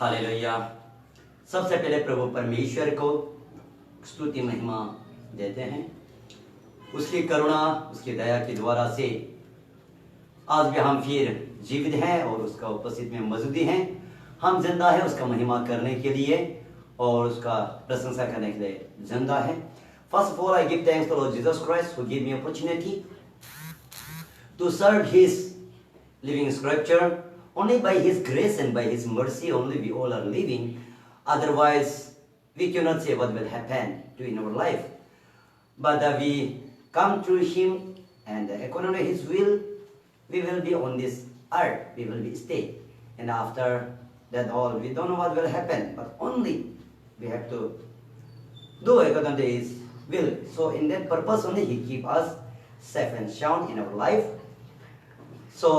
Hallelujah. सबसे पहले प्रभु परमेश्वर को स्तुति महिमा देते हैं। उसकी करुणा, उसकी दया के द्वारा से आज भी हम फिर जीवित हैं और उसका उपस्थित में मौजूदी हैं। हम जिंदा हैं उसका महिमा करने के लिए और उसका प्रशंसा करने के लिए जिंदा है। First of all I give thanks to Lord Jesus Christ who give me opportunity to serve his living scripture. Only by his grace and by his mercy only we all are living. Otherwise we cannot say what will happen to in our life. But we come through him and according to his will we will be on this earth. We will be stay. And after that all we don't know what will happen. But only we have to do according to his will. So in that purpose only he keep us safe and sound in our life. So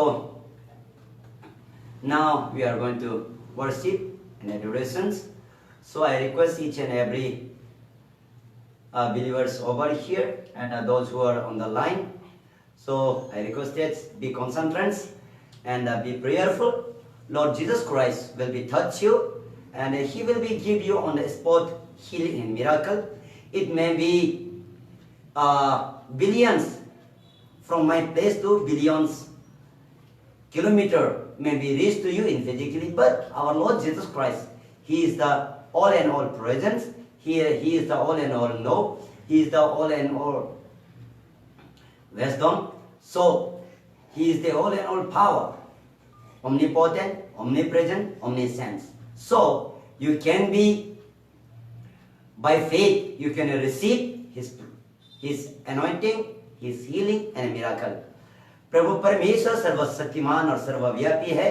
now we are going to worship and adorations. So I request each and every believers over here and those who are on the line. So I request that be concentrants and be prayerful. Lord Jesus Christ will be touch you and he will be give you on the spot healing and miracle. It may be billions from my place to billions kilometer may be reached to you in physically, but our Lord Jesus Christ, he is the all and all presence. He is the all and all know. He is the all and all wisdom. So he is the all and all power, omnipotent, omnipresent, omniscience. So you can be by faith you can receive his anointing, his healing and miracle. प्रभु परमेश्वर सर्वशक्तिमान और सर्वव्यापी है।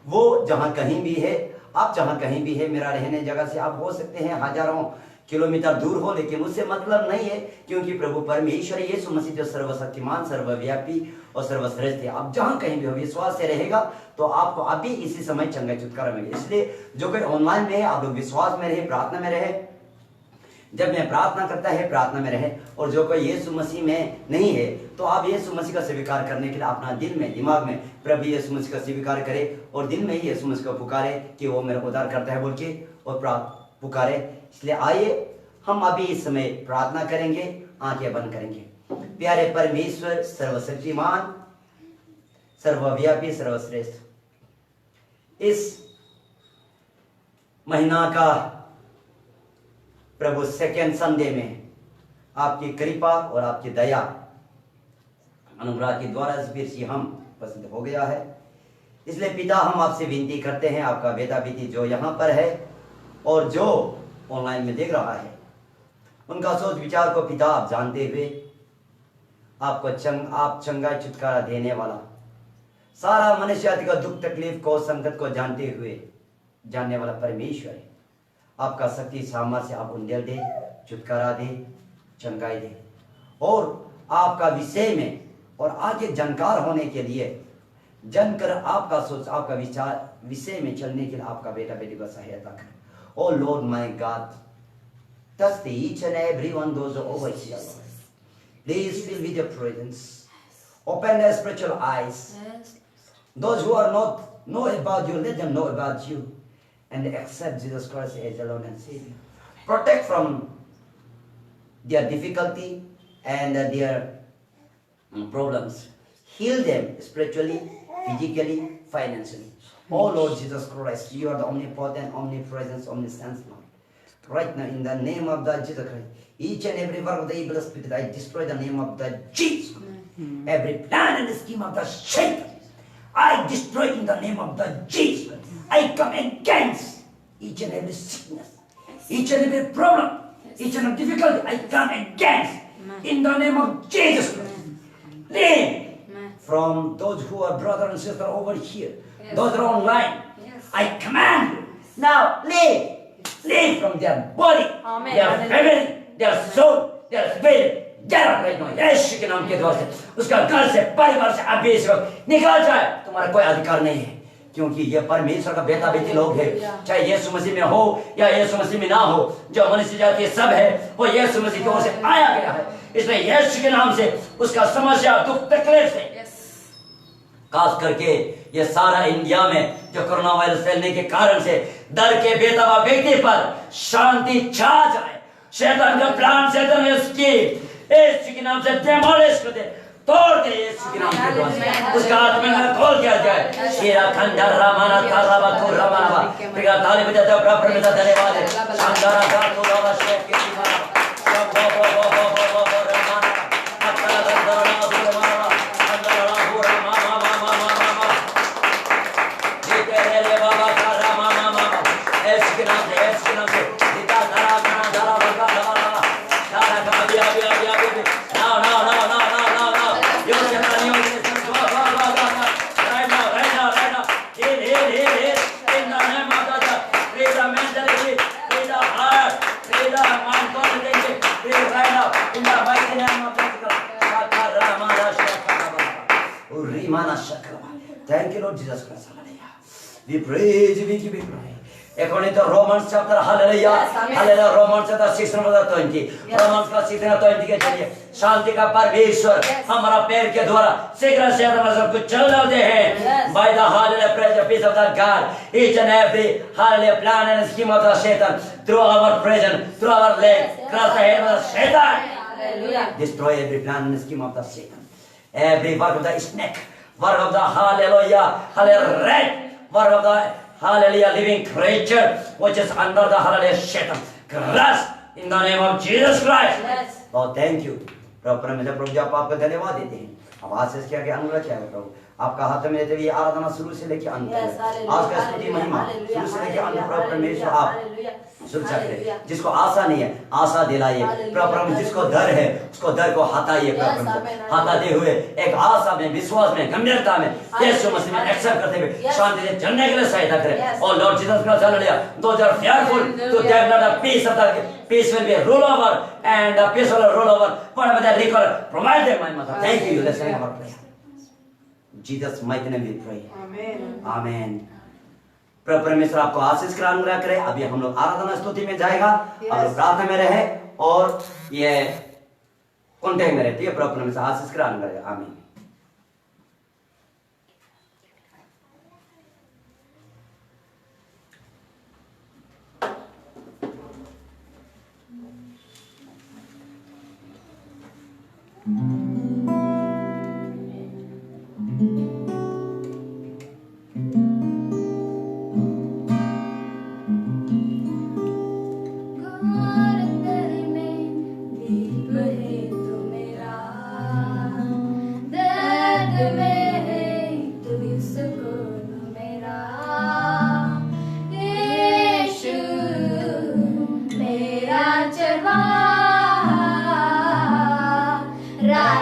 वो जहाँ कहीं भी है, आप जहाँ कहीं भी है, मेरा रहने जगह से आप हो सकते हैं हजारों किलोमीटर दूर हो, लेकिन उससे मतलब नहीं है, क्योंकि प्रभु परमेश्वर यीशु मसीह जो सर्वशक्तिमान, सर्वव्यापी और सर्वश्रेष्ठ है। आप जहाँ कहीं भी हो विश्वास से रहेगा तो आपको अभी इसी समय चंगा छुटकारा मिलेगा। इसलिए जो कोई ऑनलाइन में है आप लोग विश्वास में रहे, प्रार्थना में रहे। जब मैं प्रार्थना करता है प्रार्थना में रहे, और जो कोई यीशु मसीह में नहीं है तो आप यीशु मसीह का स्वीकार करने के लिए अपना दिल में दिमाग में प्रभु यीशु मसीह का स्वीकार करे और दिल में ही यीशु मसीह को पुकारे कि वो मेरा उद्धार करता है बोल के और पुकारे। इसलिए आइए हम अभी इस समय प्रार्थना करेंगे, आंखें बंद करेंगे। प्यारे परमेश्वर सर्वशक्तिमान, सर्वव्यापी, सर्वश्रेष्ठ, इस महीना का प्रभु सेकेंड संडे में आपकी कृपा और आपकी दया अनुग्रह के द्वारा फिर से हम उपस्थित हो गया है। इसलिए पिता हम आपसे विनती करते हैं, आपका बेटा बेटी जो यहाँ पर है और जो ऑनलाइन में देख रहा है, उनका सोच विचार को पिता आप जानते हुए आपको आप चंगा छुटकारा देने वाला, सारा मनुष्य का दुख तकलीफ को संकट को जानते हुए जानने वाला परमेश्वर है। आपका शक्ति सामर्थ्य आप उन्हें दे, छुटकारा दे, चंगाई दे और आपका विषय में और आगे जानकार होने के लिए जानकर आपका सोच आपका विचार विषय में चलने के लिए आपका बेटा बेटी को सहायता करें। Oh Lord my God, touch each and every one those over here. Please fill with your presence. Open their spiritual eyes. Those who are not know about you, let them know about you. And accept Jesus Christ as the Lord and Savior. Protect from their difficulty and their problems. Heal them spiritually, physically, financially. Oh Lord Jesus Christ, you are the omnipotent, omnipresent, omniscient Lord. Right now, in the name of the Jesus Christ, each and every work of the evil spirit, I destroy the name of the Jesus. Every plan and scheme of the Satan, I destroy in the name of the Jesus. I come against each and every sickness, each and every problem, each and every difficulty. I come against in the name of Jesus Christ. Leave from those who are brother and sister over here, those are online. I command you now, leave from their body, their family, their soul, their spirit. Get up right now. यीशु के नाम के द्वारा से उसका घर से परिवार से अभी निकाल जाए। तुम्हारा कोई अधिकार नहीं है, क्योंकि ये परमेश्वर का बेटा बेटी लोग है, चाहे यीशु मसीह में हो या यीशु मसीह में ना हो, जो मनुष्य जाति सब है वो यीशु मसीह की ओर से आया गया है। इसलिए यीशु के नाम से उसका समस्या दुख तकलीफ से खास करके ये सारा इंडिया में जो कोरोना वायरस फैलने के कारण से डर के बेतवा व्यक्ति पर शांति छा जाए। शैतान का प्लान, शैतान का स्कीम यीशु के नाम से डिमोलिश कर दे, तोड़ दे यीशु के नाम के द्वारा से। उसका आत्मा में खोल दिया जाए। शेरा खंडर रामाना तारावा तो रामाना पिगा ताली बजाते बराबर में धन्यवाद है। शानदार गात को लावा शेख के दीवार Thank you, Lord Jesus Christ. Hallelujah. We praise you, we give you praise. According to Romans chapter, hallelujah, hallelujah, Romans chapter 6 verse 20. Romans का 6 20 के चलिए, शांति का परमेश्वर हमारा पैर के द्वारा शीघ्र से हम सब कुछ चल रहे हैं. By the hallelujah praise the peace of the God, each and every hallelujah plan and scheme of the Satan through our presence, through our leg, cross the head of the Satan. Hallelujah. Destroy every plan and scheme of the Satan, every work of the snake. Work of the hallelujah, hallelujah, red, work of the hallelujah, living creature, which is under the hallelujah Satan. Crush in the name of Jesus Christ. Yes. Lord, thank you. प्रभु परमेश्वर प्रभु जी आपको धन्यवाद देते हैं। अब आशीष किया कि अनुग्रह क्या है प्रभु आपका हाथ में देते हुए आराधना शुरू से लेकर अंत तक आज का स्तुति महिमा शुरू से लेकर अंत प्रभु परमेश्वर आप सुन सकते हैं। जिसको आशा नहीं है आशा दिलाइए प्रभु परमेश्वर, जिसको डर है उसको डर को हटाइए प्रभु परमेश्वर, हटाते हुए एक आशा में, विश्वास में, गंभीरता में यीशु मसीह में एक्सेप्ट करते हुए शांति से चलने के लिए सहायता करें। और Lord Jesus Christ hallelujah, those are fearful to develop the peace of the peace will be rule over and the peace will rule over whatever they require. Provide them, my mother. Thank you. Let's sing our prayer. Jesus mighty name we pray. Amen. Amen. प्रभु परमेश्वर आपको आशीष का अनुग्रह करे। अभी हम लोग आराधना स्तुति में जाएगा, आप लोग प्रार्थना में रहे और ये कॉन्टेक्ट में रहती है। प्रभु परमेश्वर आशीष का अनुग्रह। आमीन। Right.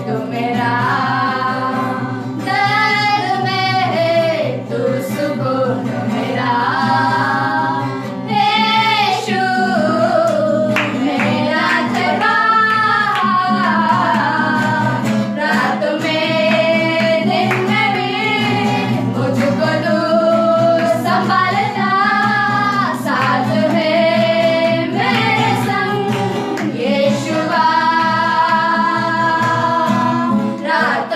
तू मेरा दर्द में तू सुकून मेरा यीशु मेरा तेरा रात में दिन में भी मुझको तू संभालता साथ है मेरे संग यीशुआ रात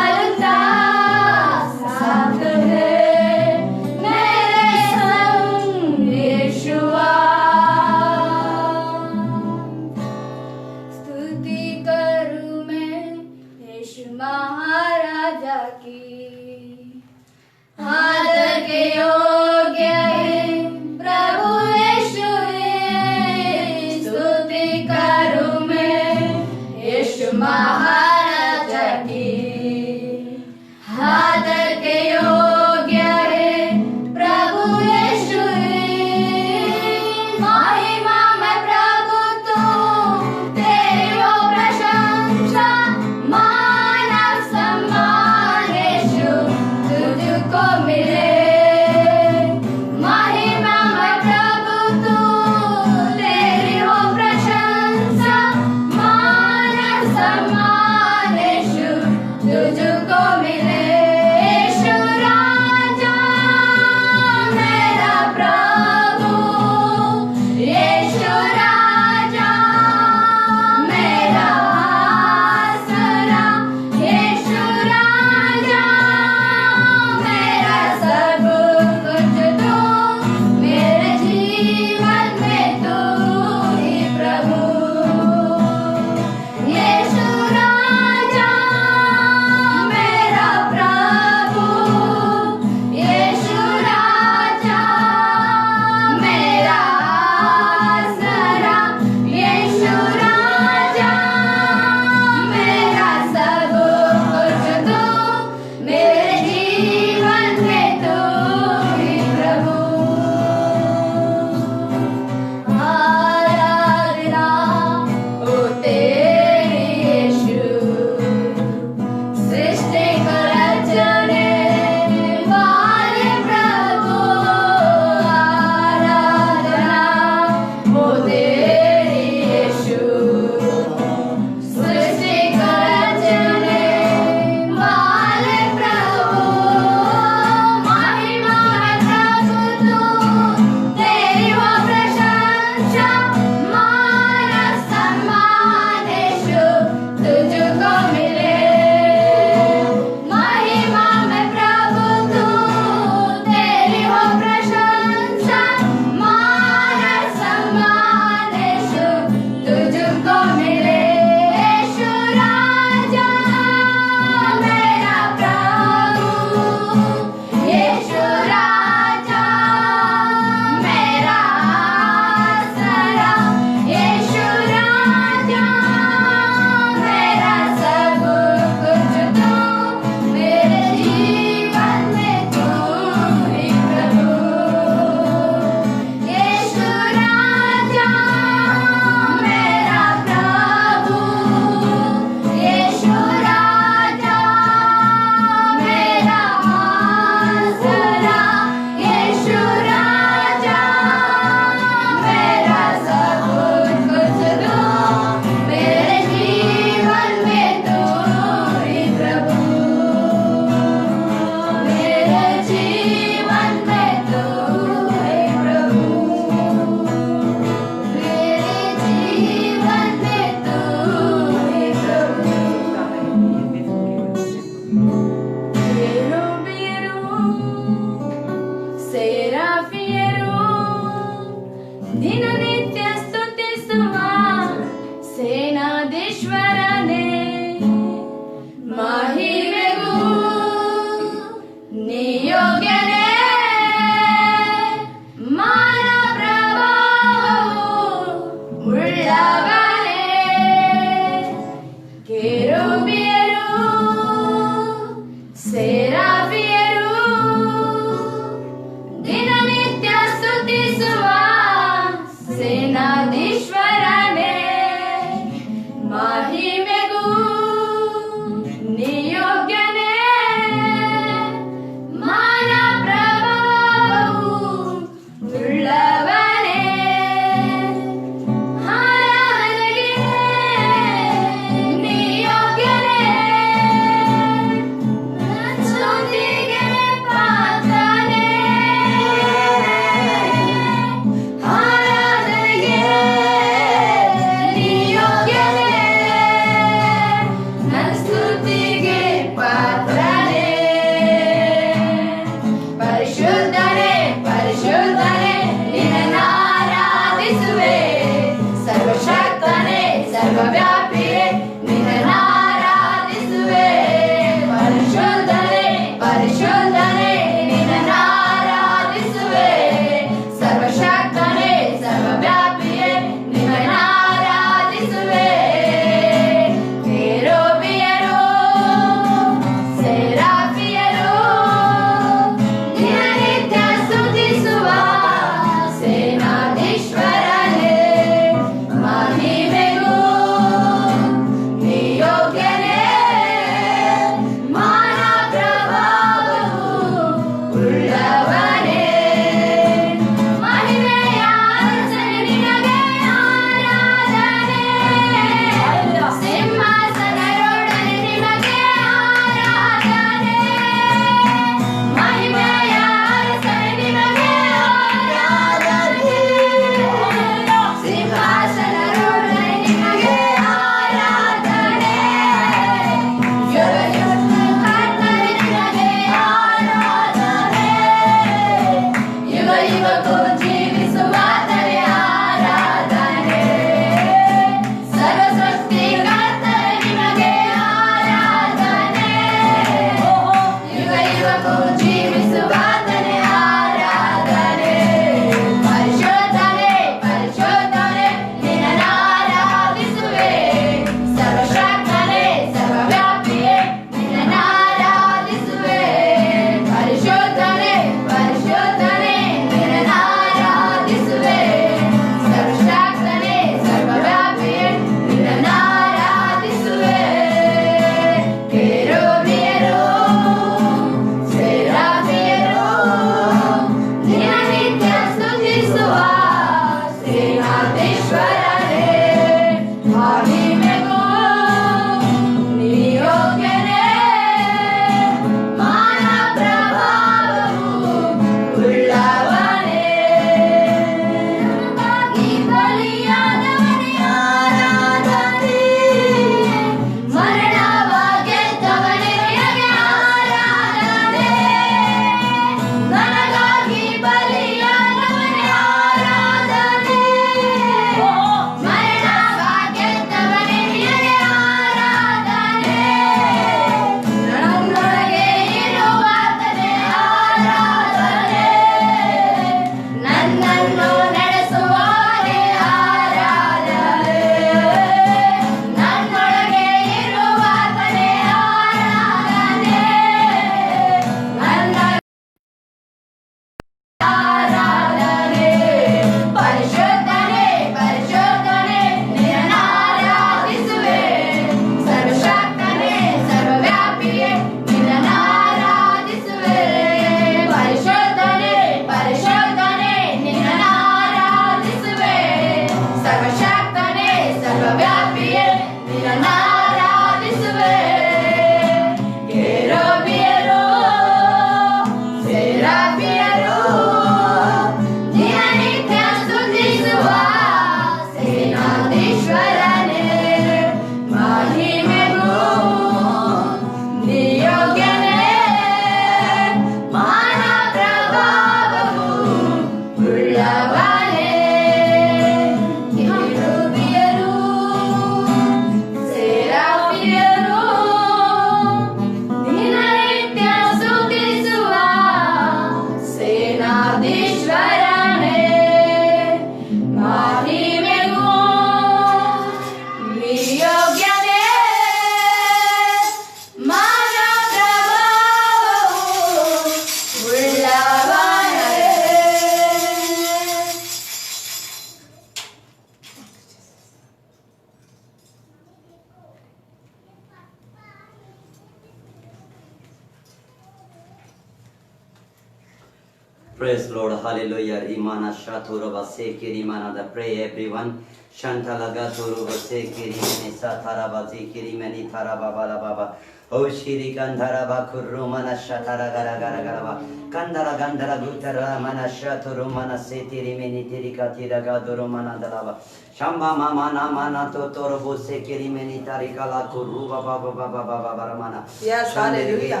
Praise Lord, hallelujah. Rimana shatura vaseki rimana. The pray everyone. Shanta lagaturu vaseki rimene satara vazeki rimeni taraba bala baba. O shiri gandhara bakuru mana shatara gara gara gara ba. Kandara gandara gutara mana shaturu mana seti rimeni tirika tiraga duru mana dalaba. Shamba mama na mana totoro vaseki rimeni tarika la kuru baba baba baba baba mana. Yes, hallelujah.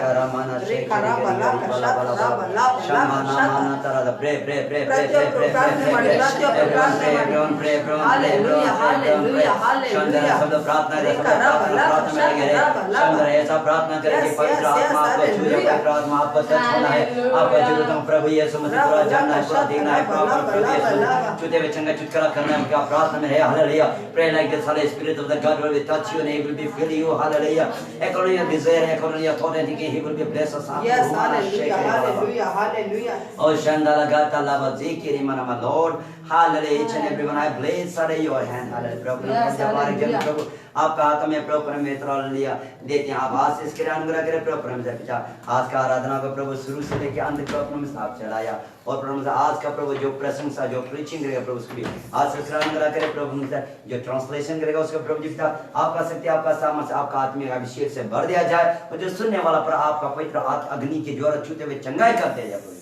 प्रार्थना करेंगे पवित्र आत्मा आपको छूए पवित्र आत्मा आपको touch होना है आपका जरूरत प्रभु यीशु मसीह पूरा जानना है पूरा देखना है प्रभु यीशु छूते हुए चंगा छुटकारा करना है क्या प्रार्थना में है hallelujah pray like this Holy Spirit of the God will touch you and he will be fill you hallelujah according to your desire according to your thought and thinking he will be bless us yes hallelujah hallelujah hallelujah oh shandala gata lava zikiri mana my Lord hallelujah each and everyone I bless your hand hallelujah प्रभु आपका हाथ में प्रभु परमेश्वर लिया देते हैं आप आशीष के अनुग्रह करें प्रभु परमेश्वर पिता आज का आराधना को प्रभु शुरू से लेकर अंत तक प्रभु में आप चलाया और प्रभु आज का प्रभु जो प्रशंसा जो प्रीचिंग करेगा प्रभु उसको भी आज से अनुग्रह करें प्रभु जो ट्रांसलेशन करेगा उसको प्रभु जी पिता आपका शक्ति आपका सामर्थ्य आपका आत्मिक अभिषेक से भर दिया जाए और जो सुनने वाला पर आपका पवित्र अग्नि के ज्वाला छूते हुए चंगाई कर दिया जाए प्रभु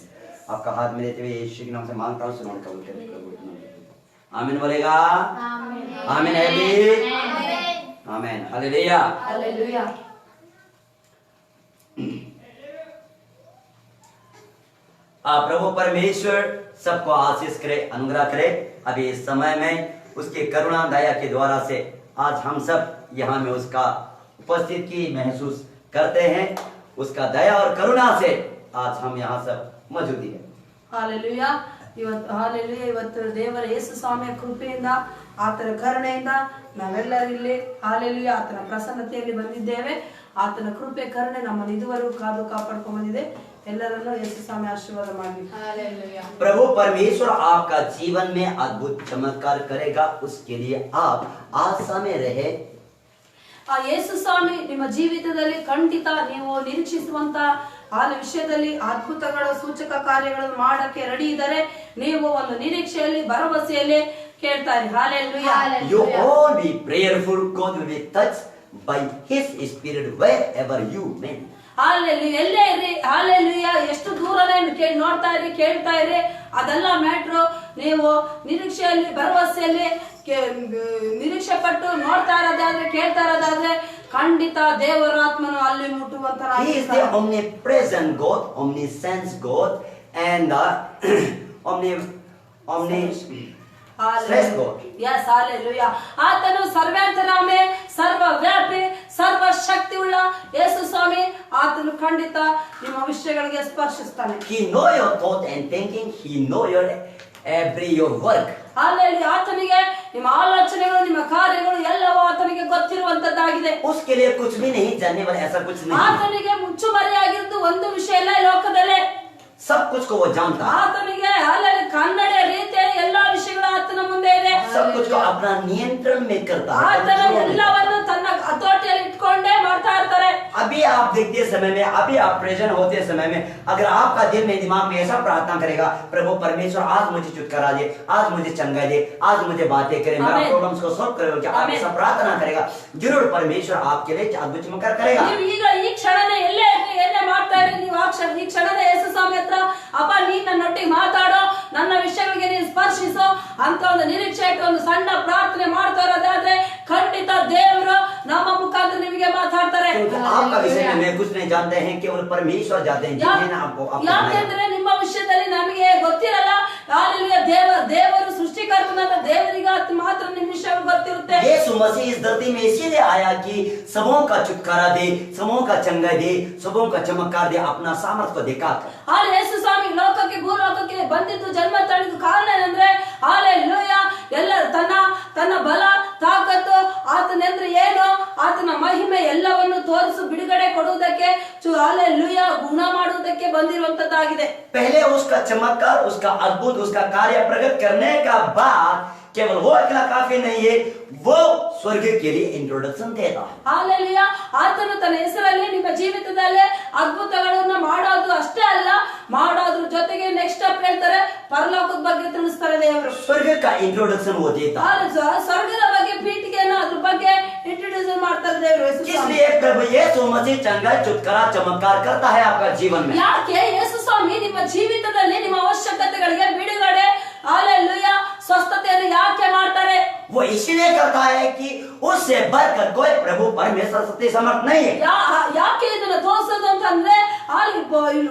आपका हाथ में लेते हुए यीशु के नाम से मांगता हूं सुनाने कबूल करें प्रभु आमीन बोलेगा आमीन आमीन हालेलुया हालेलुया प्रभु परमेश्वर सबको आशीष करे अनुग्रह करे अभी इस समय में उसके करुणा दया के द्वारा से आज हम सब यहाँ में उसका उपस्थित की महसूस करते हैं उसका दया और करुणा से आज हम यहाँ सब मौजूद है हालेलुया ಇವತ್ತು ದೇವರ ಯೇಸು ಸ್ವಾಮಿಯ ಕೃಪೆಯಿಂದ ಆತನ ಕರುಣೆಯಿಂದ ನಾವೆಲ್ಲರೂ ಇಲ್ಲಿ ಹಾಲೆಲುಯಾ ಆತನ ಪ್ರಸನ್ನತೆಯಲ್ಲಿ ಬಂದಿದ್ದೇವೆ ಆತನ ಕೃಪೆ ಕರುಣೆ ನಮ್ಮನ್ನು ಇದುವರೆಗೂ ಕಾದು ಕಾಪಾಡ್ಕೊಂಡು ಬಂದಿದೆ ಎಲ್ಲರನ್ನೂ ಯೇಸು ಸ್ವಾಮಿ ಆಶೀರ್ವಾದ ಮಾಡಲಿ हालेलुया प्रभु परमेश्वर आपका जीवन में अद्भुत चमत्कार करेगा उसके लिए आप आशा में रहे ಆ ಯೇಸು ಸ್ವಾಮಿ ನಿಮ್ಮ ಜೀವಿತದಲ್ಲಿ ಖಂಡಿತ ನೀವು ನಿರೀಕ್ಷಿಸುವಂತ ಆ ವಿಷಯದಲ್ಲಿ ಅದ್ಭುತಗಳು ಸೂಚಕ ಕಾರ್ಯಗಳನ್ನು ಮಾಡಕ್ಕೆ ರೆಡಿ ಇದ್ದಾರೆ ನೀವು ಒಂದು ನಿರೀಕ್ಷೆಯಲ್ಲಿ ಭರವಸೆಯಲ್ಲಿ ಕೇಳ್ತಾರೆ hallelujah you all be prayerful God will be touched by his spirit wherever you may hallelujah ಎಲ್ಲೇ ಇರಿ ಹಾಲೆಲೂಯಾ ಎಷ್ಟು ದೂರನೇ ನೋಡ್ತಾ ಇರಿ ಕೇಳ್ತಾ ಇರಿ ಅದೆಲ್ಲ ಮ್ಯಾಟ್ರು ನೀವು ನಿರೀಕ್ಷೆಯಲ್ಲಿ ಭರವಸೆಯಲ್ಲಿ ನಿರೀಕ್ಷೆ ಪಟ್ಟು ನೋಡ್ತಾ ಇರೋದಾದ್ರೆ ಕೇಳ್ತಾ ಇರೋದಾದ್ರೆ ಖಂಡಿತ ದೇವರ ಆತ್ಮನು ಅಲ್ಲಿ ಮುಟ್ಟುವಂತ he is the omnipresent God omniscience God and Yes, hallelujah. ಆತನು ಸರ್ವಾಂತರಾಮೆ ಸರ್ವವ್ಯಾಪಿ ಸರ್ವಶಕ್ತಿಯುಳ್ಳ ಯೇಸು ಸ್ವಾಮಿ ಆತನು ಖಂಡಿತ ನಿಮ್ಮ ವಿಷಯಗಳಿಗೆ ಸ್ಪರ್ಶಿಸ್ತಾನೆ he know your thought and thinking he know your every your work hallelujah ಆತನಿಗೆ ನಿಮ್ಮ ಆಲೋಚನೆಗಳು ನಿಮ್ಮ ಕಾರ್ಯಗಳು ಎಲ್ಲವೂ ಆತನಿಗೆ ಗೊತ್ತಿರುವಂತದ್ದಾಗಿದೆ उसके लिए कुछ भी नहीं जानने वाला ऐसा कुछ नहीं ಆತನಿಗೆ ಮುಚ್ಚುಮರೆಯಾಗಿದ್ದು ಒಂದು ವಿಷಯ ಇಲ್ಲ ಈ ಲೋಕದಲ್ಲಿ सब कुछ को वो जानता है ಆತನಿಗೆ ಹಾಲೆಲೂಯಾ ಕನ್ನಡ ರೀತಿಯಲ್ಲಿ ಎಲ್ಲಾ ವಿಷಯಗಳು ಆತನ ಮುಂದೆ ಇದೆ सब कुछ को अपना नियंत्रण में करता है ಆತನ ಎಲ್ಲವನ್ನು ತನ್ನ ಹತೋಟಿಯಲ್ಲಿ ಇಟ್ಕೊಂಡೇ ಮಾಡ್ತಾ ಇರ್ತಾರೆ अभी आप देखते समय में अभी आप प्रेजेंट होते समय में अगर आपका दिल में दिमाग में ऐसा प्रार्थना करेगा प्रभु परमेश्वर आज मुझे छुटकारा दे आज मुझे चंगाई दे आज मुझे बातें करे मेरा प्रॉब्लम्स को सॉल्व करेगा आप ऐसा प्रार्थना करेगा जरूर परमेश्वर आपके लिए अद्भुत चमत्कार करेगा ನೀವು ಈಗ ಈ ಕ್ಷಣನೇ ಎಲ್ಲೇ ಇರಿ ಏನೇ ಮಾಡ್ತಾ ಇರಿ ನೀವು ಈ ಕ್ಷಣನೇ ಯೇಸು ಸ್ವಾಮಿ ಹತ್ರ ಅಪ್ಪ ನೀನು ನನ್ನೊಟ್ಟಿಗೆ ಮಾತಾಡೋ ನನ್ನ ವಿಷಯಗಳಿಗೆ ನೀನು ಸ್ಪರ್ಶಿಸೋ ಅಂತ ಒಂದು ನಿರೀಕ್ಷೆ ಇಟ್ಟು ಒಂದು ಸಣ್ಣ ಪ್ರಾರ್ಥನೆ ಮಾಡ್ತಾ ಇರೋದಾದ್ರೆ ಖಂಡಿತ ದೇವರು ನಮ್ಮ ಮುಖಾಂತರ ನಿಮಗೆ ಮಾತಾಡ್ತಾರೆ आपका विषय में मैं कुछ नहीं जानते हैं केवल परमेश्वर जानते हैं जिन्हें आपको ಯಾಕೆಂದ್ರೆ ನಿಮ್ಮ ವಿಷಯದಲ್ಲಿ ನಮಗೆ ಗೊತ್ತಿರಲ್ಲ ಹಾಲೆಲೂಯಾ ದೇವರು ಸೃಷ್ಟಿಕರ್ತನಾದ ದೇವರಿಗೆ ಮಾತ್ರ ನಿಮ್ಮ ವಿಷಯ ಗೊತ್ತಿರುತ್ತೆ यीशु मसीह इस धरती में इसीलिए आया कि सबों का छुटकारा दे सबों का चंगाई दे सबों का चमत्कार दे अपना सामर्थ्य को दिखाकर ಹಾಲೆ ಯೇಸು ಸ್ವಾಮಿ ಲೋಕಕ್ಕೆ ಭೂಲೋಕಕ್ಕೆ ಬಂದಿದ್ದು ಜನ್ಮ ತಳೆದು ಕಾರಣ ಏನಂದ್ರೆ ಹಾಲೆಲೂಯಾ ಎಲ್ಲ ತನ್ನ ಬಲ ತಾಕತ್ತು ಆತನೆಂದ್ರೆ ಏನು ಆತನ ಮಹಿಮೆ ಎಲ್ಲವನ್ನು ತೋರಿಸು ಬಿಡುಗಡೆ ಕೊಡುವುದಕ್ಕೆ ಹಾಲೆಲೂಯಾ ಗುಣ ಮಾಡುವುದಕ್ಕೆ ಬಂದಿರುವಂತದ್ದಾಗಿದೆ पहले उसका चमत्कार उसका अद्भुत उसका कार्य प्रकट करने का बाद केवल वो अकेला काफी नहीं है, वो स्वर्ग के लिए इंट्रोडक्शन देता है। ಹಾಲೆಲೂಯಾ. ಆತನು ತನ್ನ ಹೆಸರಲ್ಲಿ ನಿಮ್ಮ ಜೀವಿತದಲ್ಲಿ ಅದ್ಭುತಗಳನ್ನ ಮಾಡೋದು ಅಷ್ಟೇ ಅಲ್ಲ, ಮಾಡೋದ್ರ ಜೊತೆಗೆ ನೆಕ್ಸ್ಟ್ ಸ್ಟೆಪ್ ಹೇಳ್ತಾರೆ, ಪರಲೋಕದ ಬಗ್ಗೆ ತಿಳಿಸ್ತಾರೆ ದೇವರು. स्वर्ग का इंट्रोडक्शन वो देता है। ಸ್ವರ್ಗದ ಬಗ್ಗೆ ಪೀಠಿಗೆಯನ್ನು ಅದ್ರ ಬಗ್ಗೆ ಇಂಟ್ರೊಡ್ಯೂಸ್ ಮಾಡ್ತಾರೆ ದೇವರು. इसलिए प्रभु यीशु मसीह चंगा छुटकारा चमत्कार करता है आपका जीवन में। ಯಾಕೆ ಯೇಸು ಸ್ವಾಮಿ ನಿಮ್ಮ ಜೀವಿತದಲ್ಲಿ ನಿಮ್ಮ ಅವಶ್ಯಕತೆಗಳಿಗೆ ಬಿಡುಗಡೆ, ಹಾಲೆಲೂಯಾ, ಸ್ವಸ್ಥತೆಯನ್ನು ಯಾಕೆ ಮಾಡ್ತಾರೆ? वो इसलिए करता है कि उससे बढ़कर कोई प्रभु परमेश्वर सत्य समर्थ नहीं है। ಯಾಕೆ ಇದನ್ನ ತೋರಿಸೋದು ಅಂತಂದ್ರೆ, ಅಲ್ಲಿ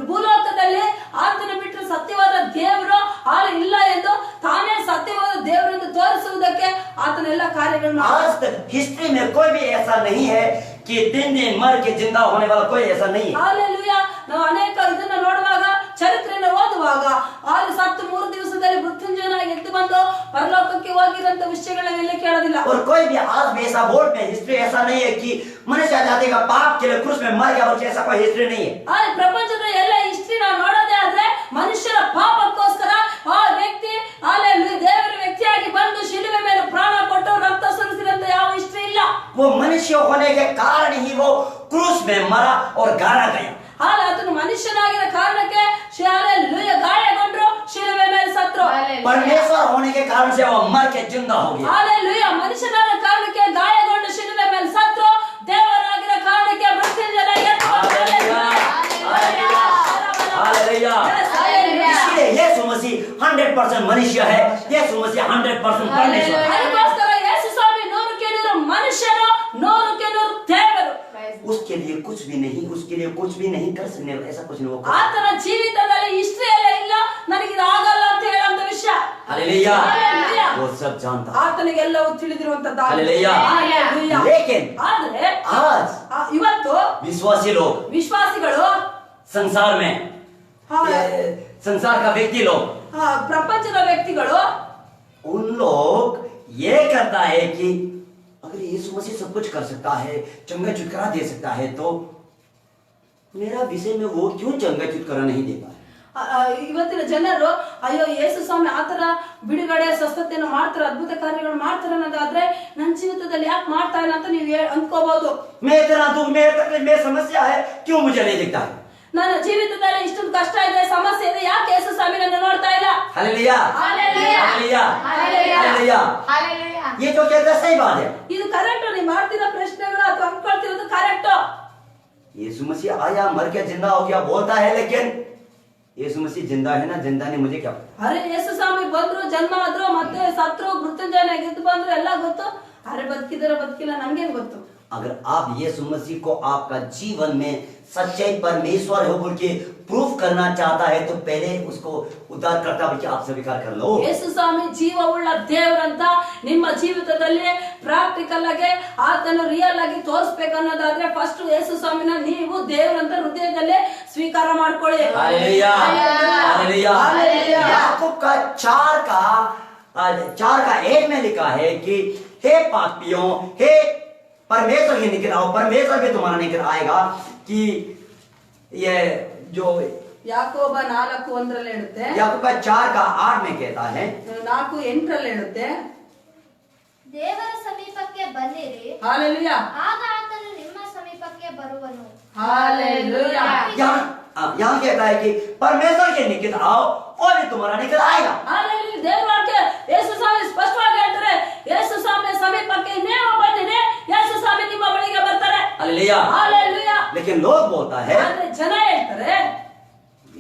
ಭೂಲೋಕದಲ್ಲಿ ಆತನ ಬಿಟ್ಟರೆ ಸತ್ಯವಾದ ದೇವರು ಅಲ್ಲಿ ಇಲ್ಲ ಎಂದು, ತಾನೇ ಸತ್ಯವಾದ ದೇವರು ಎಂದು ತೋರಿಸುವುದಕ್ಕೆ ಆತನ ಎಲ್ಲ ಕಾರ್ಯಗಳನ್ನು. आज तक हिस्ट्री में कोई भी ऐसा नहीं है कि दिन दिन मर के जिंदा होने वाला कोई ऐसा नहीं है। ಹಾಲೆಲೂಯಾ. ನಾವು ಅನೇಕ ಇದನ್ನ ನೋಡುವಾಗ, ಚರಿತ್ರೆಯನ್ನು ಓದುವಾಗ, ಅಲ್ಲಿ ಸತ್ತು 3 ದಿವಸದಲ್ಲಿ ಮೃತ್ಯುಂಜಯನಾಗಿ ಎದ್ದು ಬಂದು ಪರಲೋಕಕ್ಕೆ ಹೋಗಿರಂತ ವಿಷಯಗಳನ್ನೆಲ್ಲ ಕೇಳೋದಿಲ್ಲ. और कोई भी आज भी ऐसा बोर्ड में हिस्ट्री ऐसा नहीं है कि मनुष्य जाति का पाप के लिए क्रूस में मर गया, और ऐसा कोई हिस्ट्री नहीं है। ಅಲ್ಲಿ ಪ್ರಪಂಚದ ಎಲ್ಲ ಹಿಸ್ಟ್ರಿ ನಾವು ನೋಡೋದೇ ಆದ್ರೆ, ಮನುಷ್ಯರ ಪಾಪಕ್ಕೋಸ್ಕರ ಆ ವ್ಯಕ್ತಿ ಹಾಲೆಲೂಯಾ ದೇವರ ವ್ಯಕ್ತಿಯಾಗಿ ಬಂದು ಶಿಲುಬೆ ಮೇಲೆ ಪ್ರಾಣ ಕೊಟ್ಟು ರಕ್ತ ಸುರಿಸಿದಂತ ಯಾವ ಹಿಸ್ಟ್ರಿ ಇಲ್ಲ. वो मनुष्य होने के कारण ही वो क्रूस में मरा और गाड़ा गया। ಆತನು ಮನುಷ್ಯನಾಗಿರೋ ಕಾರಣಕ್ಕೆ ಹಾಲೆಲೂಯಾ ಗಾಯಗೊಂಡ್ರು, ಶಿಲುಬೆ ಮೇಲೆ ಸತ್ರು. परमेश्वर होने के कारण से वो मर के जिंदा हो गया। ಹಾಲೆಲೂಯಾ. ಮನುಷ್ಯನಾದ ಕಾರಣಕ್ಕೆ ಗಾಯಗೊಂಡು ಶಿಲುಬೆ ಮೇಲೆ ಸತ್ರು, ದೇವರಾಗಿರೋ ಕಾರಣಕ್ಕೆ ಮೃತ್ಯುಂಜಯನಾಗಿ ಎದ್ದು हालेलुया। इसलिए यीशु मसीह 100% मनुष्य है, यीशु मसीह 100% परमेश्वर है। ಅದಕ್ಕೋಸ್ಕರ ಯೇಸು ಸ್ವಾಮಿ 100ಕ್ಕೆ 100 ಮನುಷ್ಯರು, 100ಕ್ಕೆ 100 ದೇವರು. उसके लिए कुछ भी नहीं, उसके लिए कुछ भी नहीं कर सकने, ऐसा कुछ नहीं वो कर। ಆತನ ಜೀವಿತದಲ್ಲಿ ಹಿಸ್ಟ್ರಿಯಲ್ಲೇ ಇಲ್ಲ ನನಗೆ ಇದು ಆಗಲ್ಲ ಅಂತ ಹೇಳುವಂತ ವಿಷಯ. हालेलुया। हालेलुया। वो सब जानता है। ಆತನಿಗೆಲ್ಲವೂ ತಿಳಿದಿರುವಂತದ್ದು. हालेलुया। हालेलुया. लेकिन ಆದ್ರೆ आज ಇವತ್ತು विश्वासी लोग ವಿಶ್ವಾಸಿಗಳು, संसार में ये संसार का व्यक्ति लोग, ಪ್ರಪಂಚದ ವ್ಯಕ್ತಿಗಳು, उन लोग ये करता है कि अगर यीशु मसीह सब कुछ कर सकता है, चंगा छुटकारा दे सकता है, तो मेरा विषय में वो क्यों चंगा छुटकारा नहीं देता है? ಇವತ್ತಿನ ಜನರು ಅಯ್ಯೋ ಯೇಸು ಸ್ವಾಮಿ ಆತರ ಬಿಡುಗಡೆ ಸ್ವಸ್ಥತೆಯನ್ನು ಮಾಡ್ತಾರೆ, ಅದ್ಭುತ ಕಾರ್ಯಗಳು ಮಾಡ್ತಾರೆ ಅನ್ನೋದಾದ್ರೆ ನನ್ನ ಜೀವಿತದಲ್ಲಿ ಯಾಕೆ ಮಾಡ್ತಾ ಇಲ್ಲ ಅಂತ ನೀವು ಅಂದ್ಕೋಬಹುದು. मैं इतना दुख, मेरे तकलीफ, मेरी समस्या है, क्यों मुझे नहीं दिखता है? ನನ್ನ ಜೀವಿತದಲ್ಲಿ ಇಷ್ಟೊಂದು ಕಷ್ಟ ಇದೆ, ಸಮಸ್ಯೆ ಇದೆ, ಯಾಕೆ ಯೇಸು ಸ್ವಾಮಿ ನನ್ನ ನೋಡ್ತಾ ಇಲ್ಲ? Hallelujah. Hallelujah. Hallelujah. Hallelujah. Hallelujah. ये जो कहता है सही बात है। ಇದು ಕರೆಕ್ಟ್? ನೀವು ಮಾಡ್ತಿರೋ ಪ್ರಶ್ನೆಗಳು ಅಥವಾ ಅನ್ಕೊಳ್ತಿರೋದು ಕರೆಕ್ಟ್? यीशु मसीह आया, मर के जिंदा हो गया बोलता है, लेकिन यीशु मसीह जिंदा है ना जिंदा नहीं मुझे क्या पता। ಅರೆ ಯೇಸು ಸ್ವಾಮಿ ಬಂದ್ರು, ಜನ್ಮ ಆದ್ರು, ಮತ್ತೆ ಸತ್ರು, ಮೃತ್ಯುಂಜಯನಾಗಿ ಎದ್ದು ಬಂದ್ರು, ಎಲ್ಲ ಗೊತ್ತು. ಅರೆ ಬದುಕಿದಾರ ಬದುಕಿಲ್ಲ ನಮ್ಗೇನ್ ಗೊತ್ತು? अगर आप यीशु मसीह को आपका जीवन में सच्चाई परमेश्वर हो बोल के प्रूफ करना चाहता है, तो पहले उसको उद्धारकर्ता बोल के आप स्वीकार कर लो। ಯೇಸು ಸ್ವಾಮಿ ಜೀವವುಳ್ಳ ದೇವರಂತ ನಿಮ್ಮ ಜೀವಿತದಲ್ಲಿ ಪ್ರಾಕ್ಟಿಕಲ್ ಆಗಿ ಆತನು ರಿಯಲ್ ಆಗಿ ತೋರಿಸ್ಬೇಕನ್ನೋದಾದ್ರೆ ಫಸ್ಟ್ ಯೇಸು ಸ್ವಾಮಿನ ನೀವು ದೇವರಂತ ಹೃದಯದಲ್ಲೇ ಸ್ವೀಕಾರ ಮಾಡ್ಕೊಳ್ಳಿ. हालेलुया। हालेलुया। हालेलुया। याकूब का 4:1 में लिखा है कि हे पापियों, हे परमेश्वर के निकट आओ, परमेश्वर भी तुम्हारा निकट आएगा। कि ये जो ಯಾಕೋಬ 4:1 ಹೇಳುತ್ತೆ, याकूब का 4:8 में कहता है, 4:8 ಹೇಳುತ್ತೆ, ದೇವರ ಸಮೀಪಕ್ಕೆ ಬನ್ನಿರಿ, ಹಾಲೆಲೂಯಾ. ಆಗ ಆತನು ನಿಮ್ಮ ಸಮೀಪಕ್ಕೆ ಬರುವನು. ಹಾಲೆಲೂಯಾ. यहाँ कहता है कि परमेश्वर के निकट आओ, वो भी तुम्हारा निकट आएगा। ಹಾಲೆಲೂಯಾ. ದೇವರ ವಾಕ್ಯ ಯೇಸು ಸ್ವಾಮಿ ಸ್ಪಷ್ಟವಾಗಿ ಹೇಳ್ತಾರೆ, ಯೇಸು ಸ್ವಾಮಿ ಸಮೀಪಕ್ಕೆ ನೀವು ಬನ್ನಿರಿ, ಯೇಸು ಸ್ವಾಮಿ ನಿಮ್ಮ ಬಳಿಗೆ ಬರ್ತಾರೆ. हालेलुया। ಹಾಲೆಲೂಯಾ. लेकिन लोग बोलता है ಆದ್ರೆ ಜನ ಹೇಳ್ತಾರೆ,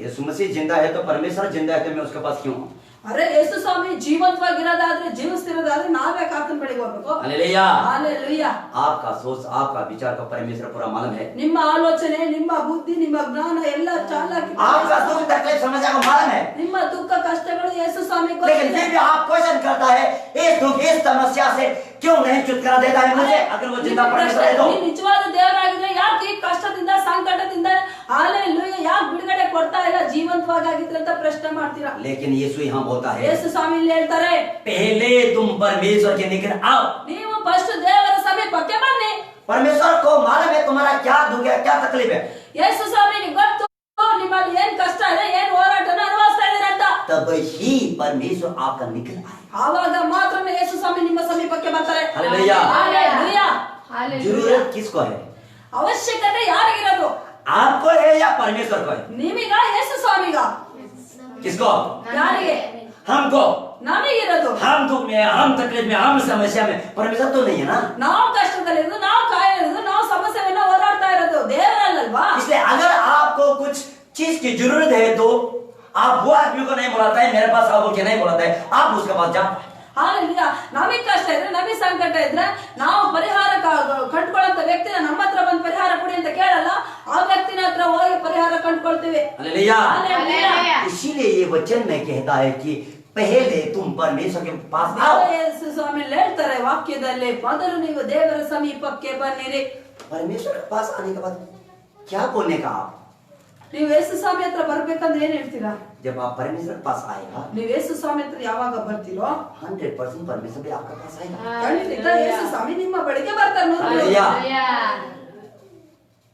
यीशु मसीह जिंदा है तो परमेश्वर जिंदा है, तो मैं उसके पास क्यों हूं? ಅರೆ ಯೇಸು ಸ್ವಾಮಿ ಜೀವಂತವಾಗಿರೋದಾದ್ರೆ, ಜೀವಿಸ್ತಿರೋದಾದ್ರೆ ನಾವೇ ಆತನ ಬಳಿಗೆ ಹೋಗ್ಬೇಕು. हालेलुया। ಹಾಲೆಲೂಯಾ. आपका सोच, आपका विचार का परमेश्वर पूरा मालूम है। ನಿಮ್ಮ ಆಲೋಚನೆ, ನಿಮ್ಮ ಬುದ್ಧಿ, ನಿಮ್ಮ ಜ್ಞಾನ ಎಲ್ಲ ಚಾಲಾಕಿ, आपका दुख तकलीफ समस्या को मालूम है, ನಿಮ್ಮ ದುಃಖ ಕಷ್ಟಗಳು ಯೇಸು ಸ್ವಾಮಿ लेकिन ಗೊತ್ತಿದೆ. फिर भी आप क्वेश्चन करता है, इस दुख इस समस्या से क्यों नहीं छुटकारा देता है मुझे, अगर वो जिंदा परमेश्वर है तो? ನೀನು ನಿಜವಾದ ದೇವರಾಗಿದ್ರೆ ಯಾಕೆ ಈ ಕಷ್ಟದಿಂದ, ಸಂಕಟದಿಂದ ಹಾಲೆಲೂಯಾ ಯಾಕೆ ಬಿಡುಗಡೆ ಕೊಡ್ತಾ ಇಲ್ಲ, ಜೀವಂತವಾಗಿದ್ರೆ ಅಂತ ಪ್ರಶ್ನೆ ಮಾಡ್ತೀರಾ. लेकिन यीशु यहाँ बोलता है, ಯೇಸು ಸ್ವಾಮಿ ಇಲ್ಲಿ ಹೇಳ್ತಾರೆ, पहले तुम परमेश्वर के निकट आओ। ನೀವು ಫಸ್ಟ್ ದೇವರ ಸಮೀಪಕ್ಕೆ ಬನ್ನಿ. परमेश्वर को मालूम है तुम्हारा क्या दुख है, क्या तकलीफ है। ಯೇಸು ಸ್ವಾಮಿಗೆ ಗೊತ್ತು ನಿಮ್ಮಲ್ಲಿ ಏನ್ ಕಷ್ಟ ಇದೆ, ಏನ್ ಹೋರಾಟನ ಅನುಭವಿಸ್ತಾ ಇದ್ದೀರಾ ಅಂತ. तब ही परमेश्वर आपका निकल आए। ಆವಾಗ ಮಾತ್ರ ಯೇಸು ಸ್ವಾಮಿ ನಿಮ್ಮ ಸಮೀಪಕ್ಕೆ ಬರ್ತಾರೆ. हालेलुया। हालेलुया। जरूरत किसको है? ಅವಶ್ಯಕತೆ ಯಾರಿಗಿರೋದು? आपको है या परमेश्वर को है? ನಿಮಿಗ ಯೇಸು ಸ್ವಾಮಿಗ? किसको? ಯಾರಿಗೆ? हमको। ನಮಗಿರೋದು. हम दुख में, हम तकलीफ में, हम समस्या में, परमेश्वर तो नहीं है ना। ನಾವು ಕಷ್ಟದಲ್ಲಿರೋದು, ನಾವು ಕಾಯಿಲೆಯಿರೋದು, ನಾವು ಸಮಸ್ಯೆಯನ್ನ ಹೋರಾಡ್ತಾ ಇರೋದು ದೇವರಲ್ಲಲ್ವಾ? इसलिए अगर आपको कुछ चीज की जरूरत है तो आप वो आदमी को नहीं बुलाता है, मेरे पास आओ बोल के नहीं बुलाता है, आप उसके पास जाओ। ಹಾಲೆಲೂಯಾ. ನಮಗೆ ಕಷ್ಟ ಇದ್ರೆ, ನಮಗೆ ಸಂಕಟ ಇದ್ರೆ ನಾವು ಪರಿಹಾರ ಕಂಡುಕೊಳ್ಳುವಂತ ವ್ಯಕ್ತಿನ ನಮ್ಮ ಹತ್ರ ಬಂದು ಪರಿಹಾರ ಕೊಡಿ ಅಂತ ಕೇಳಲ್ಲ, ಆ ವ್ಯಕ್ತಿನ ಹತ್ರ ಹೋಗಿ ಪರಿಹಾರ ಕಂಡುಕೊಳ್ತೀವಿ. हालेलुया। हालेलुया। इसीलिए ये वचन में कहता है कि पहले तुम परमेश्वर के पास आओ। ಯೇಸು ಸ್ವಾಮಿ ಹೇಳ್ತಾರೆ ವಾಕ್ಯದಲ್ಲಿ, ಮೊದಲು ನೀವು ದೇವರ ಸಮೀಪಕ್ಕೆ ಬನ್ನಿರಿ. परमेश्वर के पास आने के बाद क्या बोलने का आप? ನೀವು ಯೇಸು ಸ್ವಾಮಿ ಹತ್ರ ಬರ್ಬೇಕಂದ್ರೆ ಏನ್ ಹೇಳ್ತೀರಾ? जब आप परमेश्वर के पास आएगा, ನೀವು ಯೇಸು ಸ್ವಾಮಿ ಹತ್ರ ಯಾವಾಗ ಬರ್ತೀರೋ 100% परमेश्वर भी आपके पास आएगा। ಖಂಡಿತ ಯೇಸು ಸ್ವಾಮಿ ನಿಮ್ಮ ಬಳಿಗೆ ಬರ್ತಾರೆ. हालेलुया।